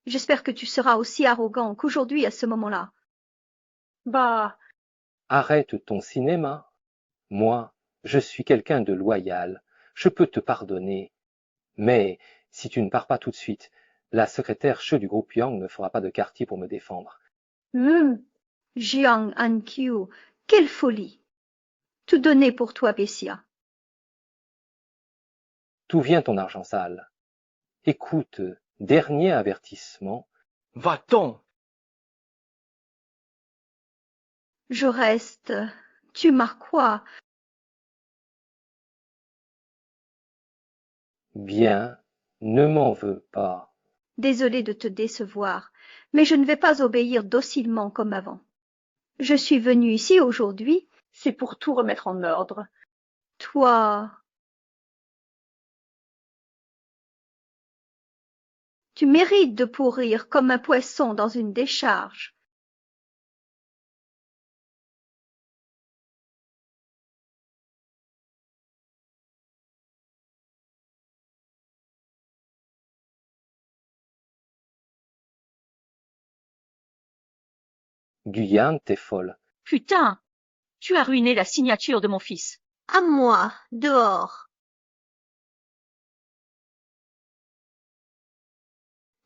J'espère que tu seras aussi arrogant qu'aujourd'hui à ce moment-là. Bah, Arrête ton cinéma. Moi, je suis quelqu'un de loyal. Je peux te pardonner. Mais si tu ne pars pas tout de suite, la secrétaire Che du groupe Yang ne fera pas de quartier pour me défendre. Jiang Anqiu, quelle folie! Tout donner pour toi, Bessia. D'où vient ton argent sale? Écoute, dernier avertissement. Va-t'en! Je reste. Tu m'as quoi? Bien, ne m'en veux pas. Désolée de te décevoir, mais je ne vais pas obéir docilement comme avant. Je suis venue ici aujourd'hui. c'est pour tout remettre en ordre. Toi, tu mérites de pourrir comme un poisson dans une décharge. Guyane, t'es folle. Putain, tu as ruiné la signature de mon fils. À moi, dehors.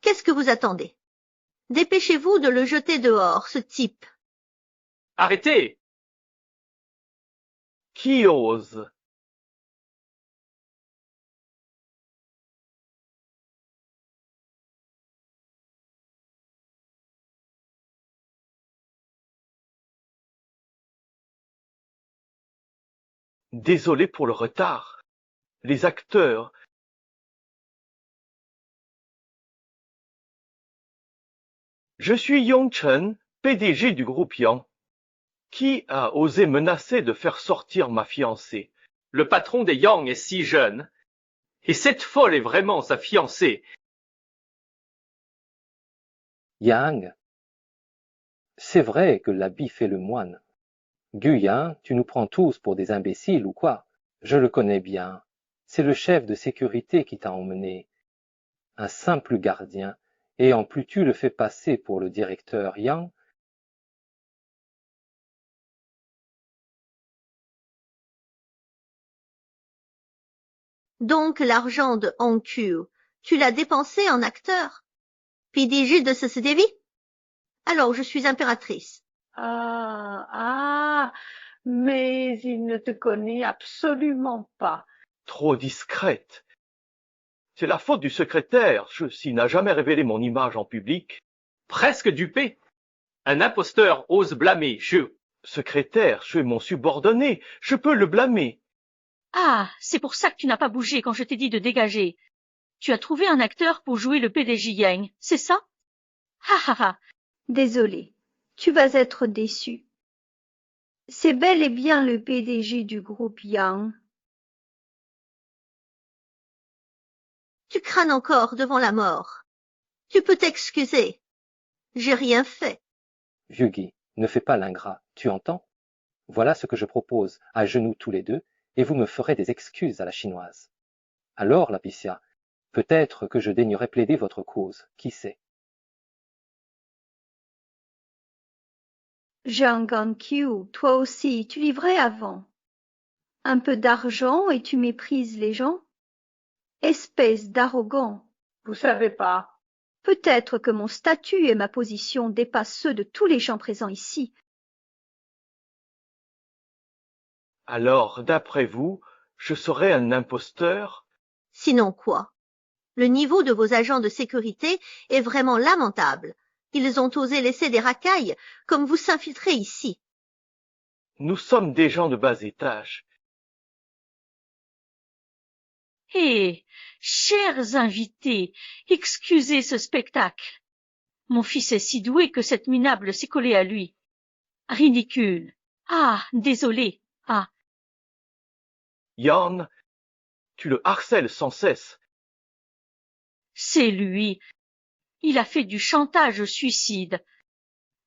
Qu'est-ce que vous attendez? Dépêchez-vous de le jeter dehors, ce type. Arrêtez! Qui ose? Désolé pour le retard. Les acteurs. Je suis Yong Chen, PDG du groupe Yang. Qui a osé menacer de faire sortir ma fiancée? Le patron des Yang est si jeune. Et cette folle est vraiment sa fiancée. Yang, c'est vrai que l'habit fait le moine. Guyane, tu nous prends tous pour des imbéciles ou quoi? Je le connais bien. C'est le chef de sécurité qui t'a emmené. Un simple gardien. Et en plus tu le fais passer pour le directeur Yang. Donc l'argent de Hong Qiu, tu l'as dépensé en acteur? PDG de CCTV? Alors je suis impératrice. Mais il ne te connaît absolument pas. Trop discrète. C'est la faute du secrétaire, s'il n'a jamais révélé mon image en public. Presque dupé. Un imposteur ose blâmer Che. Secrétaire, je suis mon subordonné, je peux le blâmer. Ah, c'est pour ça que tu n'as pas bougé quand je t'ai dit de dégager. Tu as trouvé un acteur pour jouer le PDG Yang, c'est ça? Ha ha ha. Désolée, tu vas être déçu. C'est bel et bien le PDG du groupe Yang. Tu crânes encore devant la mort. Tu peux t'excuser. J'ai rien fait. Vieux Guy, ne fais pas l'ingrat, tu entends? Voilà ce que je propose, à genoux tous les deux, et vous me ferez des excuses à la chinoise. Alors, Laetitia, peut-être que je daignerai plaider votre cause, qui sait? Jiang Anqiu, toi aussi, tu livrais avant. Un peu d'argent et tu méprises les gens? Espèce d'arrogant. Vous savez pas. Peut-être que mon statut et ma position dépassent ceux de tous les gens présents ici. Alors, d'après vous, je serais un imposteur? Sinon quoi? Le niveau de vos agents de sécurité est vraiment lamentable. Ils ont osé laisser des racailles comme vous s'infiltrer ici. Nous sommes des gens de bas étage. Eh, chers invités, excusez ce spectacle. Mon fils est si doué que cette minable s'est collée à lui. Ridicule. Ah, désolé. Ah. Yan, tu le harcèles sans cesse. C'est lui. Il a fait du chantage suicide.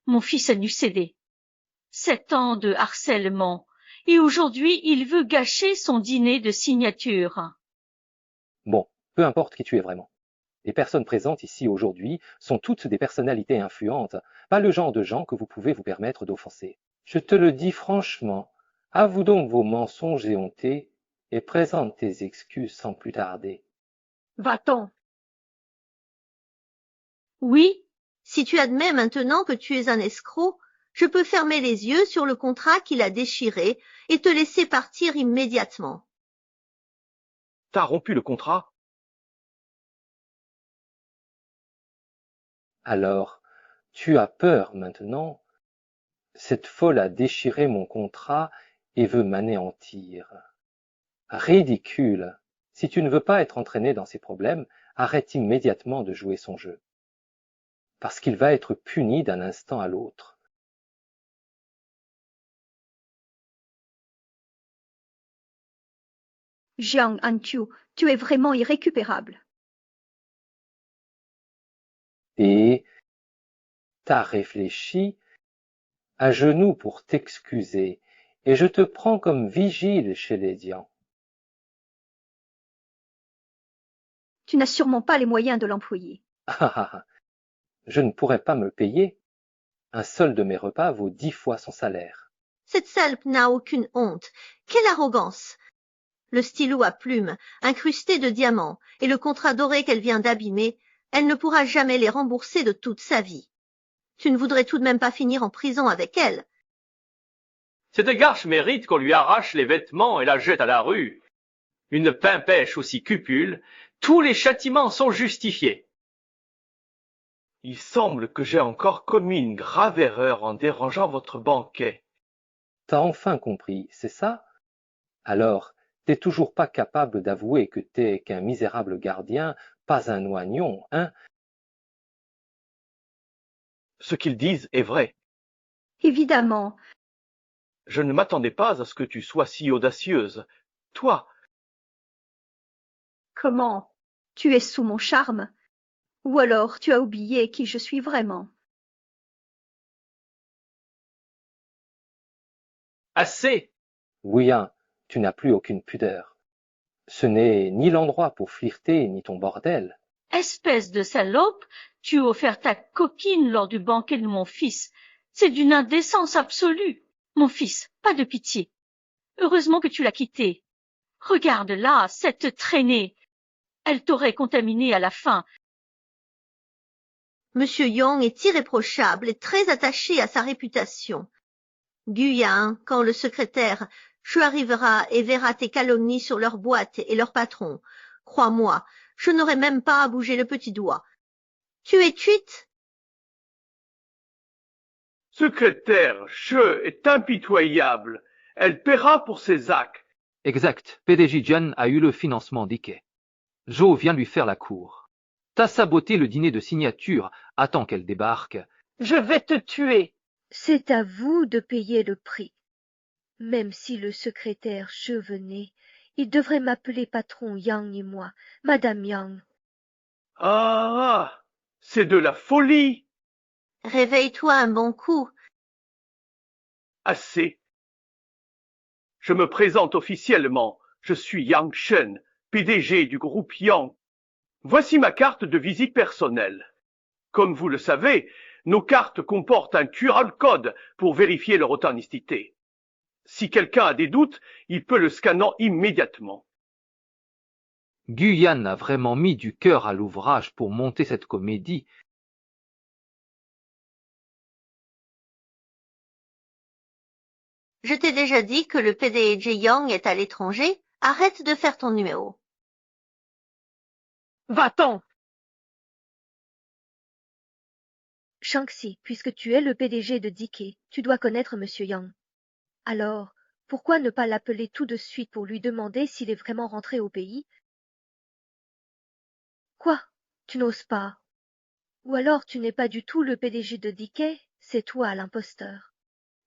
Mon fils a dû céder. 7 ans de harcèlement. Et aujourd'hui, il veut gâcher son dîner de signature. Bon, peu importe qui tu es vraiment. Les personnes présentes ici aujourd'hui sont toutes des personnalités influentes, pas le genre de gens que vous pouvez vous permettre d'offenser. Je te le dis franchement, avoue donc vos mensonges éhontés et présente tes excuses sans plus tarder. Va-t'en. Oui, si tu admets maintenant que tu es un escroc, je peux fermer les yeux sur le contrat qu'il a déchiré et te laisser partir immédiatement. T'as rompu le contrat? Alors, tu as peur maintenant? Cette folle a déchiré mon contrat et veut m'anéantir. Ridicule! Si tu ne veux pas être entraîné dans ces problèmes, arrête immédiatement de jouer son jeu. Parce qu'il va être puni d'un instant à l'autre. Jiang Anqiu, tu es vraiment irrécupérable. Et t'as réfléchi à genoux pour t'excuser, et je te prends comme vigile chez les Dians. Tu n'as sûrement pas les moyens de l'employer. Je ne pourrais pas me le payer. Un seul de mes repas vaut 10 fois son salaire. Cette salpe n'a aucune honte. Quelle arrogance! Le stylo à plumes, incrusté de diamants, et le contrat doré qu'elle vient d'abîmer, elle ne pourra jamais les rembourser de toute sa vie. Tu ne voudrais tout de même pas finir en prison avec elle. Cette garce mérite qu'on lui arrache les vêtements et la jette à la rue. Une pimpèche aussi cupule, tous les châtiments sont justifiés. Il semble que j'ai encore commis une grave erreur en dérangeant votre banquet. T'as enfin compris, c'est ça? Alors, t'es toujours pas capable d'avouer que t'es qu'un misérable gardien, pas un oignon, hein? Ce qu'ils disent est vrai. Évidemment. Je ne m'attendais pas à ce que tu sois si audacieuse. Toi. Comment? Tu es sous mon charme? Ou alors tu as oublié qui je suis vraiment? Assez! Guyen, tu n'as plus aucune pudeur. Ce n'est ni l'endroit pour flirter, ni ton bordel. Espèce de salope, tu as offert ta coquine lors du banquet de mon fils. C'est d'une indécence absolue. Mon fils, pas de pitié. Heureusement que tu l'as quittée. Regarde là, cette traînée. Elle t'aurait contaminé à la fin. Monsieur Young est irréprochable et très attaché à sa réputation. Guyen, quand le secrétaire Chu arrivera et verra tes calomnies sur leur boîte et leur patron, crois-moi, je n'aurai même pas à bouger le petit doigt. Tu es cuite? Secrétaire, Che est impitoyable. Elle paiera pour ses actes. Exact. PDG Jian a eu le financement d'Ike. Joe vient lui faire la cour. T'as saboté le dîner de signature. Attends qu'elle débarque. Je vais te tuer. C'est à vous de payer le prix. Même si le secrétaire Che venait, il devrait m'appeler patron Yang et moi, Madame Yang. Ah, c'est de la folie. Réveille-toi un bon coup. Assez. Je me présente officiellement. Je suis Yang Shen, PDG du groupe Yang. Voici ma carte de visite personnelle. Comme vous le savez, nos cartes comportent un QR code pour vérifier leur authenticité. Si quelqu'un a des doutes, il peut le scanner immédiatement. Guyan a vraiment mis du cœur à l'ouvrage pour monter cette comédie. Je t'ai déjà dit que le PDG Young est à l'étranger. Arrête de faire ton numéro. Va-t'en. Shang-Chi, puisque tu es le PDG de DK, tu dois connaître Monsieur Yang. Alors, pourquoi ne pas l'appeler tout de suite pour lui demander s'il est vraiment rentré au pays? Quoi? Tu n'oses pas? Ou alors tu n'es pas du tout le PDG de DK, c'est toi l'imposteur.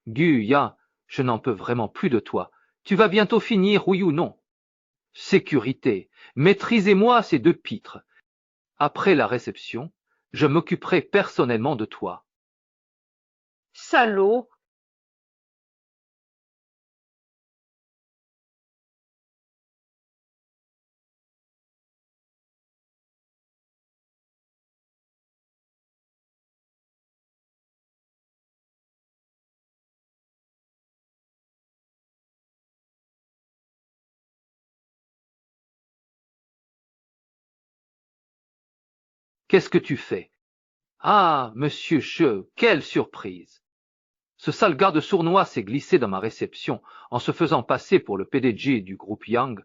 Guya, je n'en peux vraiment plus de toi. Tu vas bientôt finir, oui ou non? Sécurité, maîtrisez-moi ces deux pitres. Après la réception, je m'occuperai personnellement de toi. Salaud. Qu'est-ce que tu fais? Ah, monsieur Che, quelle surprise! Ce sale garde sournois s'est glissé dans ma réception en se faisant passer pour le PDG du groupe Yang.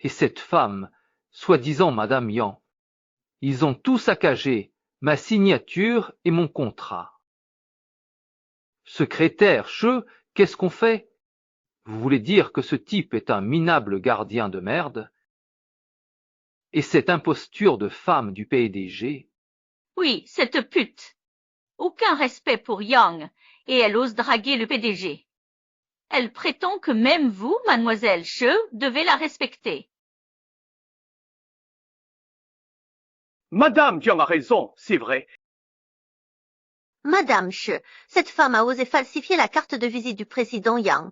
Et cette femme, soi-disant Madame Yang, ils ont tout saccagé, ma signature et mon contrat. Secrétaire Che, qu'est-ce qu'on fait? Vous voulez dire que ce type est un minable gardien de merde? Et cette imposture de femme du PDG? Oui, cette pute. Aucun respect pour Yang, et elle ose draguer le PDG. Elle prétend que même vous, mademoiselle Che, devez la respecter. Madame Jiang a raison, c'est vrai. Madame Che, cette femme a osé falsifier la carte de visite du président Yang.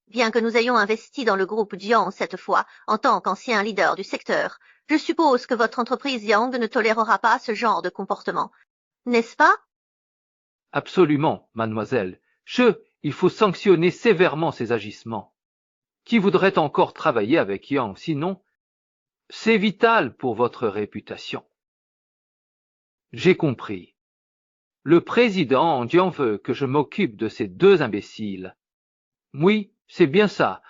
Bien que nous ayons investi dans le groupe Jiang cette fois, en tant qu'ancien leader du secteur, je suppose que votre entreprise Yang ne tolérera pas ce genre de comportement. N'est-ce pas? Absolument, mademoiselle. Che, il faut sanctionner sévèrement ces agissements. Qui voudrait encore travailler avec Yang, sinon? C'est vital pour votre réputation. J'ai compris. Le président Jiang veut que je m'occupe de ces deux imbéciles. Oui, c'est bien ça.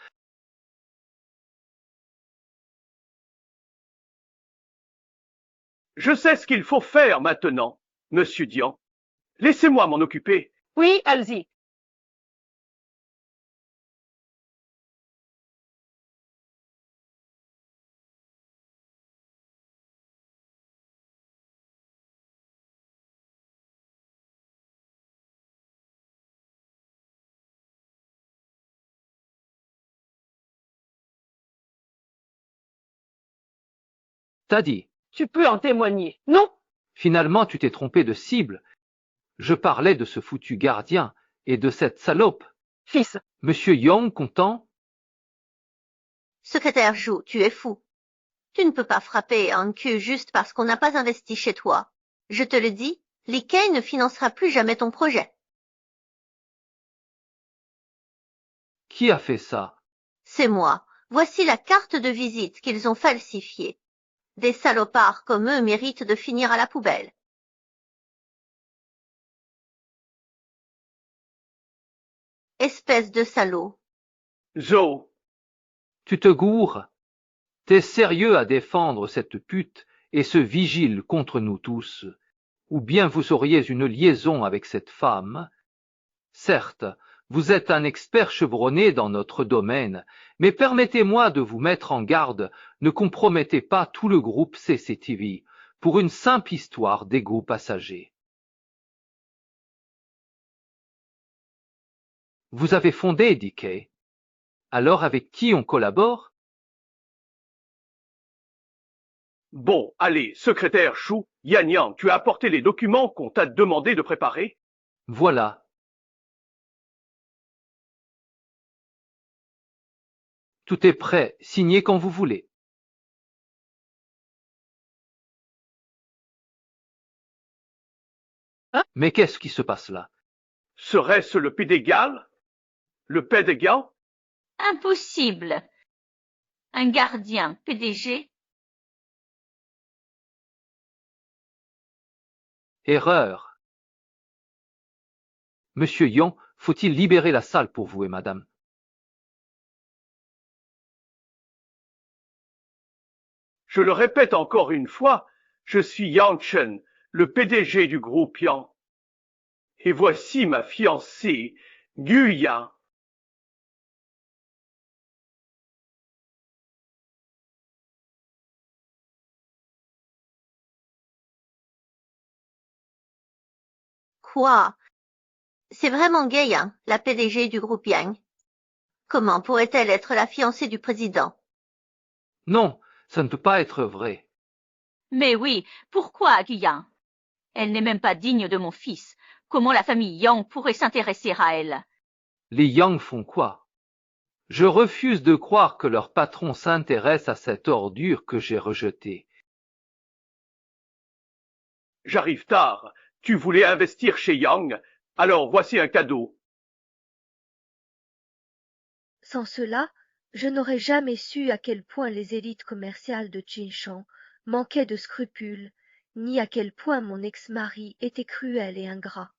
Je sais ce qu'il faut faire maintenant, monsieur Jiang. Laissez-moi m'en occuper. Oui, allez-y. T'as dit. Tu peux en témoigner. Non? Finalement, tu t'es trompé de cible. Je parlais de ce foutu gardien et de cette salope. Fils. Monsieur Yang content? Secrétaire Zhou, tu es fou. Tu ne peux pas frapper un cul juste parce qu'on n'a pas investi chez toi. Je te le dis, l'IKEA ne financera plus jamais ton projet. Qui a fait ça? C'est moi. Voici la carte de visite qu'ils ont falsifiée. Des salopards comme eux méritent de finir à la poubelle. Espèce de salaud. Zhou. Tu te gourres? T'es sérieux à défendre cette pute et ce vigile contre nous tous? Ou bien vous auriez une liaison avec cette femme? Certes, vous êtes un expert chevronné dans notre domaine, mais permettez-moi de vous mettre en garde, ne compromettez pas tout le groupe CCTV pour une simple histoire d'égo passager. Vous avez fondé DK. Alors avec qui on collabore? Bon, allez, secrétaire Chou, Yan Yang, tu as apporté les documents qu'on t'a demandé de préparer? Voilà. Tout est prêt, signez quand vous voulez. Hein? Mais qu'est-ce qui se passe là? Serait-ce le Pédégal? Le Pédégal? Impossible. Un gardien PDG? Erreur. Monsieur Yang, faut-il libérer la salle pour vous et madame? Je le répète encore une fois, je suis Yang Chen, le PDG du groupe Yang. Et voici ma fiancée, Gu Yang. Quoi? C'est vraiment gay, hein, la PDG du groupe Yang. Comment pourrait-elle être la fiancée du président? Non, ça ne peut pas être vrai. Mais oui, pourquoi Guyan? Elle n'est même pas digne de mon fils. Comment la famille Yang pourrait s'intéresser à elle? Les Yang font quoi? Je refuse de croire que leur patron s'intéresse à cette ordure que j'ai rejetée. J'arrive tard. Tu voulais investir chez Yang, alors voici un cadeau. Sans cela, je n'aurais jamais su à quel point les élites commerciales de Jinshan manquaient de scrupules, ni à quel point mon ex-mari était cruel et ingrat.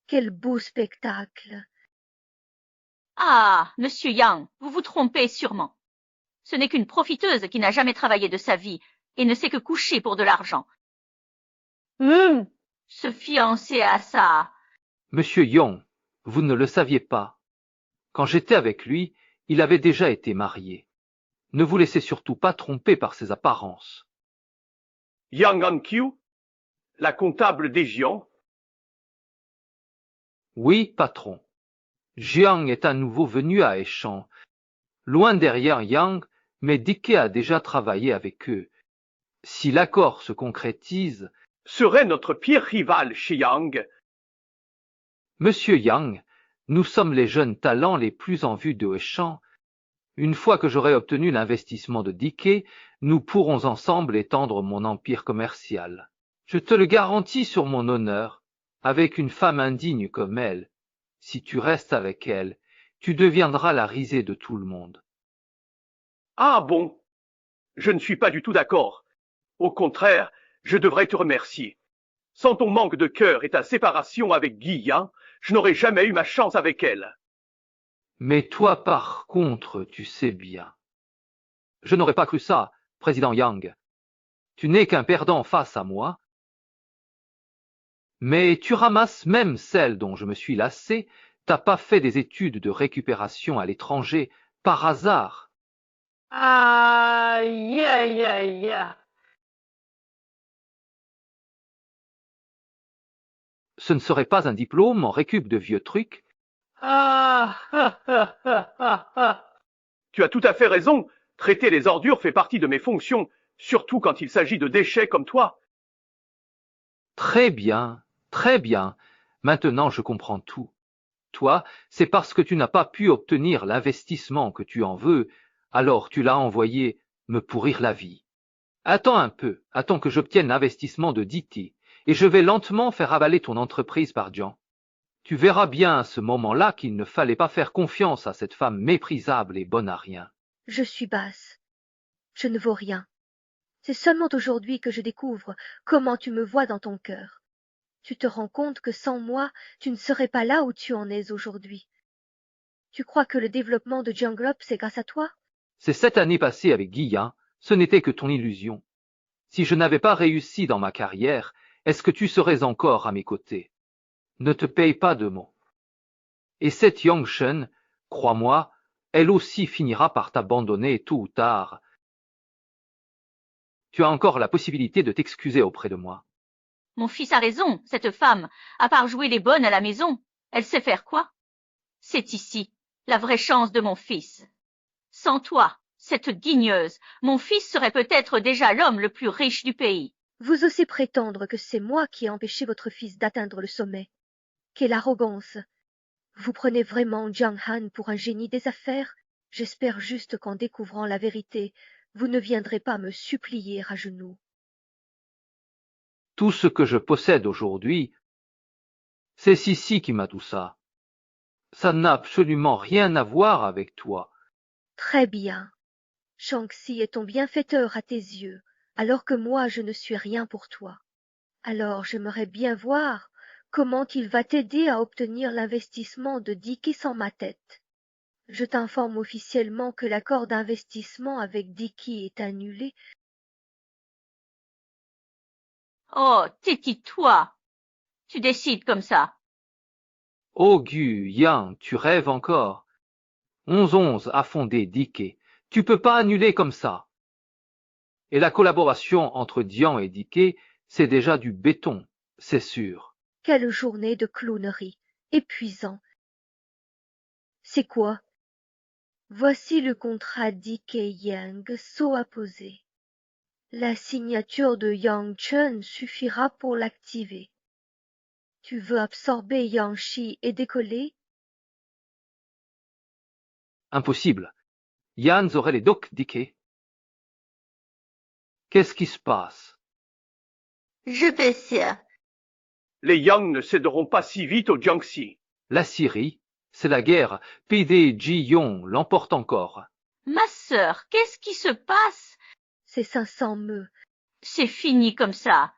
Quel beau spectacle! Ah, monsieur Yang, vous vous trompez sûrement. Ce n'est qu'une profiteuse qui n'a jamais travaillé de sa vie et ne sait que coucher pour de l'argent. Se fiancer à ça. Monsieur Young, vous ne le saviez pas. Quand j'étais avec lui, il avait déjà été marié. Ne vous laissez surtout pas tromper par ses apparences. Yang Han-kyu, la comptable des Jiang. Oui, patron. Jiang est à nouveau venu à Eshan. Loin derrière Yang, mais Dike a déjà travaillé avec eux. Si l'accord se concrétise, serait notre pire rival chez Yang. Monsieur Yang, nous sommes les jeunes talents les plus en vue de Eshan. Une fois que j'aurai obtenu l'investissement de Dike, nous pourrons ensemble étendre mon empire commercial. Je te le garantis sur mon honneur, avec une femme indigne comme elle. Si tu restes avec elle, tu deviendras la risée de tout le monde. Ah bon? Je ne suis pas du tout d'accord. Au contraire, je devrais te remercier. Sans ton manque de cœur et ta séparation avec Guy Yan, je n'aurais jamais eu ma chance avec elle. Mais toi, par contre, tu sais bien. Je n'aurais pas cru ça, président Yang. Tu n'es qu'un perdant face à moi. Mais tu ramasses même celle dont je me suis lassé. T'as pas fait des études de récupération à l'étranger par hasard. Aïe, aïe, aïe, aïe. Ce ne serait pas un diplôme en récup de vieux trucs? Tu as tout à fait raison. Traiter les ordures fait partie de mes fonctions, surtout quand il s'agit de déchets comme toi. Très bien, très bien. Maintenant je comprends tout. Toi, c'est parce que tu n'as pas pu obtenir l'investissement que tu en veux, alors tu l'as envoyé me pourrir la vie. Attends un peu, attends que j'obtienne l'investissement de Diti, et je vais lentement faire avaler ton entreprise par Jiang. Tu verras bien à ce moment-là qu'il ne fallait pas faire confiance à cette femme méprisable et bonne à rien. Je suis basse. Je ne vaux rien. C'est seulement aujourd'hui que je découvre comment tu me vois dans ton cœur. Tu te rends compte que sans moi, tu ne serais pas là où tu en es aujourd'hui. Tu crois que le développement de Jianglop, c'est grâce à toi? Ces 7 années passées avec Guy Yan, ce n'était que ton illusion. Si je n'avais pas réussi dans ma carrière, est-ce que tu serais encore à mes côtés? Ne te paye pas de mots. Et cette Yangshen, crois-moi, elle aussi finira par t'abandonner tôt ou tard. Tu as encore la possibilité de t'excuser auprès de moi. Mon fils a raison, cette femme, à part jouer les bonnes à la maison, elle sait faire quoi? C'est ici, la vraie chance de mon fils. Sans toi, cette guigneuse, mon fils serait peut-être déjà l'homme le plus riche du pays. Vous osez prétendre que c'est moi qui ai empêché votre fils d'atteindre le sommet. Quelle arrogance! Vous prenez vraiment Jiang Han pour un génie des affaires? J'espère juste qu'en découvrant la vérité, vous ne viendrez pas me supplier à genoux. Tout ce que je possède aujourd'hui, c'est Sissi qui m'a tout ça. Ça n'a absolument rien à voir avec toi. Très bien. Shang-Chi est ton bienfaiteur à tes yeux, alors que moi je ne suis rien pour toi. Alors j'aimerais bien voir comment il va t'aider à obtenir l'investissement de Dike sans ma tête. Je t'informe officiellement que l'accord d'investissement avec Dike est annulé. Oh, tais-toi. Tu décides comme ça. Oh Gu, Yang, tu rêves encore. 11-11 a fondé Dike. Tu peux pas annuler comme ça. Et la collaboration entre Jiang et Dike, c'est déjà du béton, c'est sûr. Quelle journée de clownerie, épuisant. C'est quoi? Voici le contrat Dike Yang So apposé. La signature de Yang Chen suffira pour l'activer. Tu veux absorber Yang Shi et décoller? Impossible. Yan aurait les docs Dike. Qu'est-ce qui se passe? Je vais sûr. Les Yang ne céderont pas si vite au Jiangxi. La Syrie, c'est la guerre. PD Ji-Yong l'emporte encore. Ma sœur, qu'est-ce qui se passe? C'est 500 meux. C'est fini comme ça.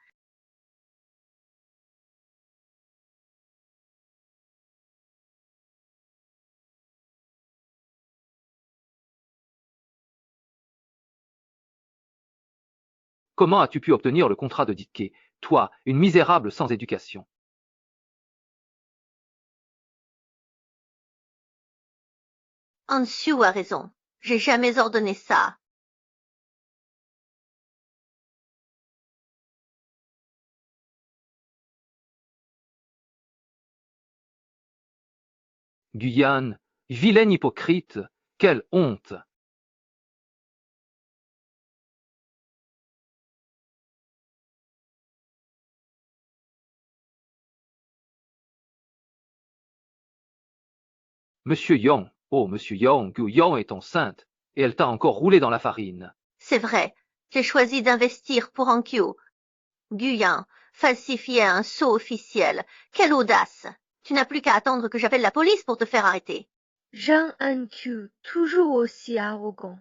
Comment as-tu pu obtenir le contrat de Dickey, toi, une misérable sans éducation? Ansiu a raison. J'ai jamais ordonné ça. Guyane, vilaine hypocrite, quelle honte! Monsieur Young, oh Monsieur Young, Young est enceinte, et elle t'a encore roulé dans la farine. C'est vrai. J'ai choisi d'investir pour Ankiu. Guyan, falsifier un sceau officiel. Quelle audace! Tu n'as plus qu'à attendre que j'appelle la police pour te faire arrêter. Jean Ankiu, toujours aussi arrogant.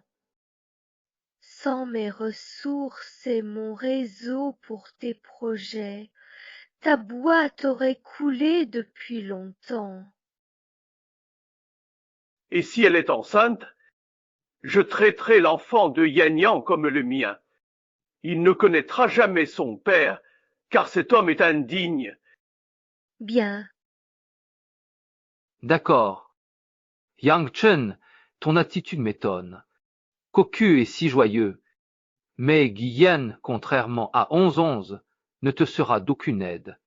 Sans mes ressources et mon réseau pour tes projets, ta boîte aurait coulé depuis longtemps. Et si elle est enceinte, je traiterai l'enfant de Yan comme le mien. Il ne connaîtra jamais son père, car cet homme est indigne. Bien. D'accord. Yang Chen, ton attitude m'étonne. Cocu est si joyeux, mais Guyenne, contrairement à 11-11, ne te sera d'aucune aide.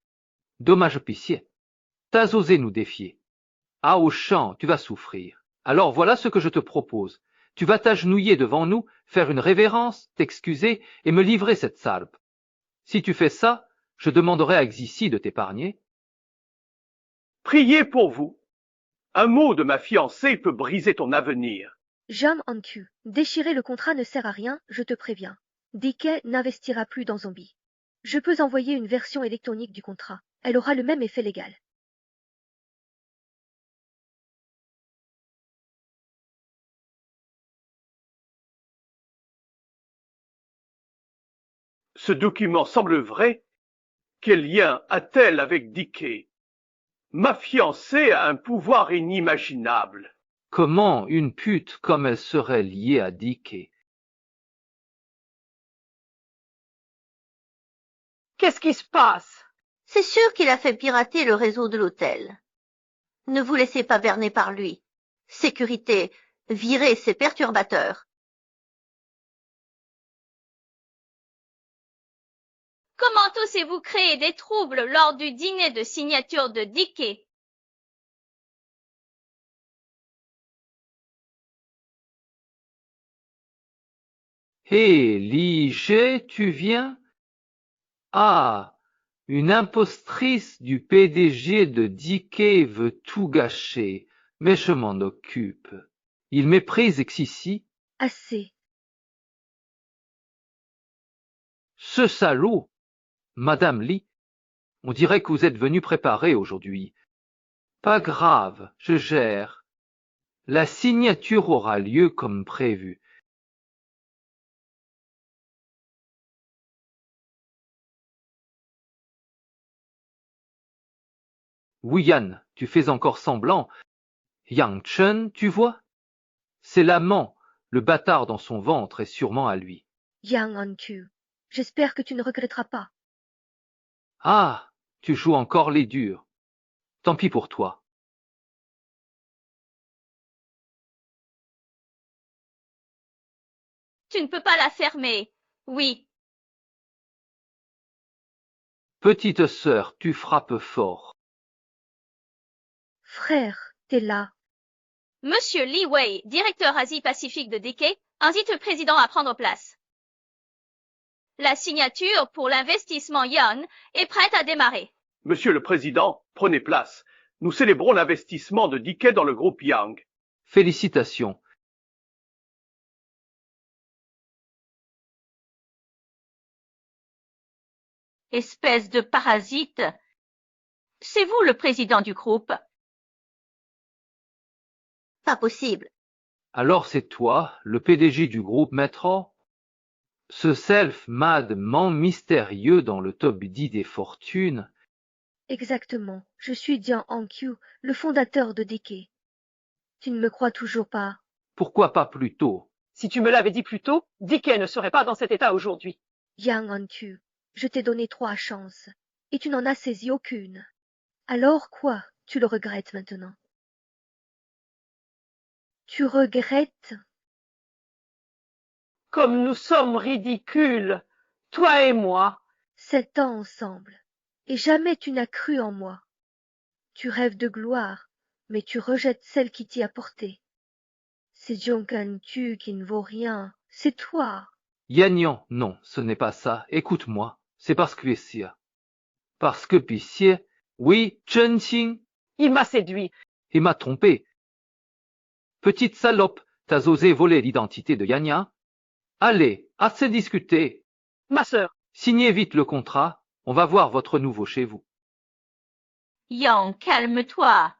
Dommage picier. T'as osé nous défier. Ah, au champ, tu vas souffrir. Alors voilà ce que je te propose. Tu vas t'agenouiller devant nous, faire une révérence, t'excuser et me livrer cette salpe. Si tu fais ça, je demanderai à Xissi de t'épargner. Priez pour vous. Un mot de ma fiancée peut briser ton avenir. Jean Ankiu, déchirer le contrat ne sert à rien, je te préviens. Dickey n'investira plus dans Zombie. Je peux envoyer une version électronique du contrat. Elle aura le même effet légal. Ce document semble vrai. Quel lien a-t-elle avec Dickey? Ma fiancée a un pouvoir inimaginable. Comment une pute comme elle serait liée à Dickey? Qu'est-ce qui se passe? C'est sûr qu'il a fait pirater le réseau de l'hôtel. Ne vous laissez pas berner par lui. Sécurité, virez ces perturbateurs. Comment osez-vous créer des troubles lors du dîner de signature de Dickey? Hé, Lige, tu viens? Ah, une impostrice du PDG de Dickey veut tout gâcher, mais je m'en occupe. Il méprise Xissi. Assez. Ce salaud! Madame Li, on dirait que vous êtes venu préparer aujourd'hui. Pas grave, je gère. La signature aura lieu comme prévu. Wuyan, tu fais encore semblant. Yang Chen, tu vois? C'est l'amant, le bâtard dans son ventre est sûrement à lui. Yang Ankiu, j'espère que tu ne regretteras pas. Ah, tu joues encore les durs. Tant pis pour toi. Tu ne peux pas la fermer. Oui. Petite sœur, tu frappes fort. Frère, t'es là. Monsieur Li Wei, directeur Asie-Pacifique de Dickey, invite le président à prendre place. La signature pour l'investissement Yuan est prête à démarrer. Monsieur le Président, prenez place. Nous célébrons l'investissement de Dickey dans le groupe Yang. Félicitations. Espèce de parasite. C'est vous le président du groupe? Pas possible. Alors c'est toi, le PDG du groupe Metro? Ce self-made man mystérieux dans le top 10 des fortunes? Exactement. Je suis Jiang Ankiu, le fondateur de Dickey. Tu ne me crois toujours pas? Pourquoi pas plus tôt? Si tu me l'avais dit plus tôt, Dickey ne serait pas dans cet état aujourd'hui. Yang Anqiu, je t'ai donné 3 chances, et tu n'en as saisi aucune. Alors quoi, tu le regrettes maintenant? Tu regrettes? Comme nous sommes ridicules, toi et moi. 7 ans ensemble, et jamais tu n'as cru en moi. Tu rêves de gloire, mais tu rejettes celle qui t'y a porté. C'est Jiang Anqiu qui ne vaut rien, c'est toi. Yannian, non, ce n'est pas ça. Écoute-moi, c'est parce que Xia. Parce que Pixier, oui, Zhenxing, Il m'a séduit. il m'a trompé. Petite salope, t'as osé voler l'identité de Yannian? Allez, assez discuté. Ma sœur. Signez vite le contrat, on va voir votre nouveau chez vous. Yang, calme-toi.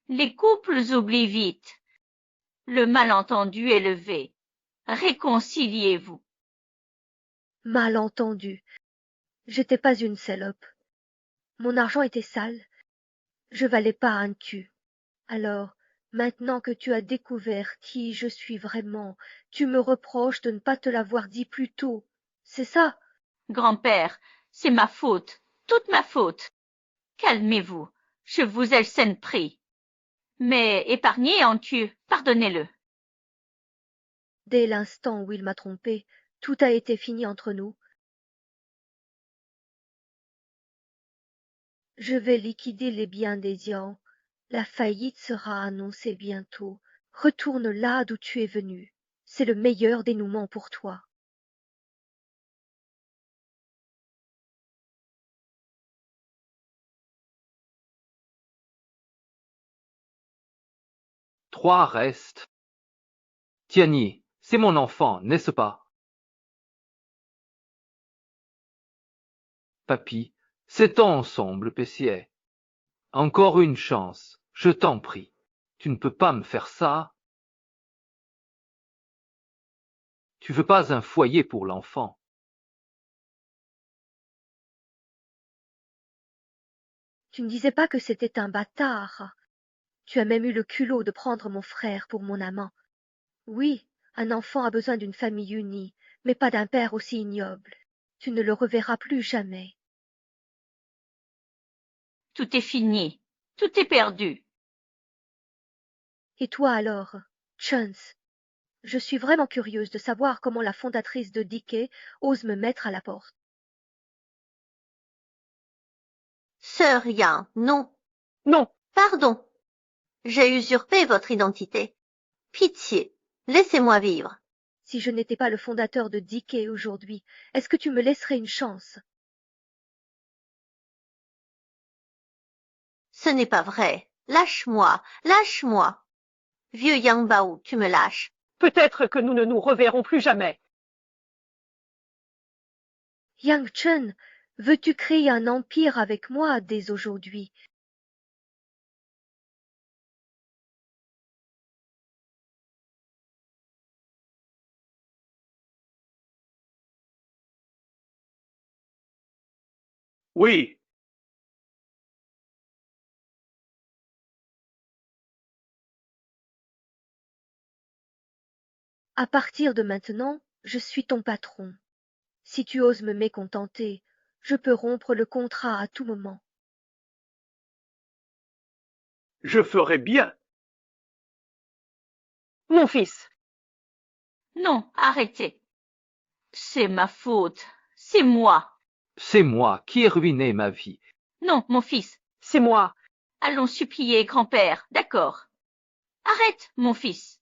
Les couples oublient vite. Le malentendu est levé. Réconciliez-vous. Malentendu. J'étais pas une salope. Mon argent était sale. Je valais pas un cul. Alors, maintenant que tu as découvert qui je suis vraiment, tu me reproches de ne pas te l'avoir dit plus tôt. C'est ça? Grand-père, c'est ma faute, toute ma faute. Calmez-vous, je vous ai scène pris. Mais épargnez Anqiu, pardonnez-le. Dès l'instant où il m'a trompé, tout a été fini entre nous. Je vais liquider les biens des Yang. La faillite sera annoncée bientôt. Retourne là d'où tu es venu. C'est le meilleur dénouement pour toi. Trois restent. Tianyi, c'est mon enfant, n'est-ce pas? Papy, 7 ans ensemble, Pessier. Encore une chance, je t'en prie. Tu ne peux pas me faire ça. Tu veux pas un foyer pour l'enfant. Tu ne disais pas que c'était un bâtard. Tu as même eu le culot de prendre mon frère pour mon amant. Oui, un enfant a besoin d'une famille unie, mais pas d'un père aussi ignoble. Tu ne le reverras plus jamais. Tout est fini, tout est perdu. Et toi alors, Chance? Je suis vraiment curieuse de savoir comment la fondatrice de DK ose me mettre à la porte. Sœur Yang, non. Non. Pardon. J'ai usurpé votre identité. Pitié, laissez-moi vivre. Si je n'étais pas le fondateur de DK aujourd'hui, est-ce que tu me laisserais une chance? Ce n'est pas vrai. Lâche-moi, lâche-moi. Vieux Yang Bao, tu me lâches. Peut-être que nous ne nous reverrons plus jamais. Yang Chen, veux-tu créer un empire avec moi dès aujourd'hui? Oui. À partir de maintenant, je suis ton patron. Si tu oses me mécontenter, je peux rompre le contrat à tout moment. Je ferai bien. Mon fils. Non, arrêtez. C'est ma faute, c'est moi. C'est moi qui ai ruiné ma vie. Non, mon fils. C'est moi. Allons supplier grand-père, d'accord. Arrête, mon fils.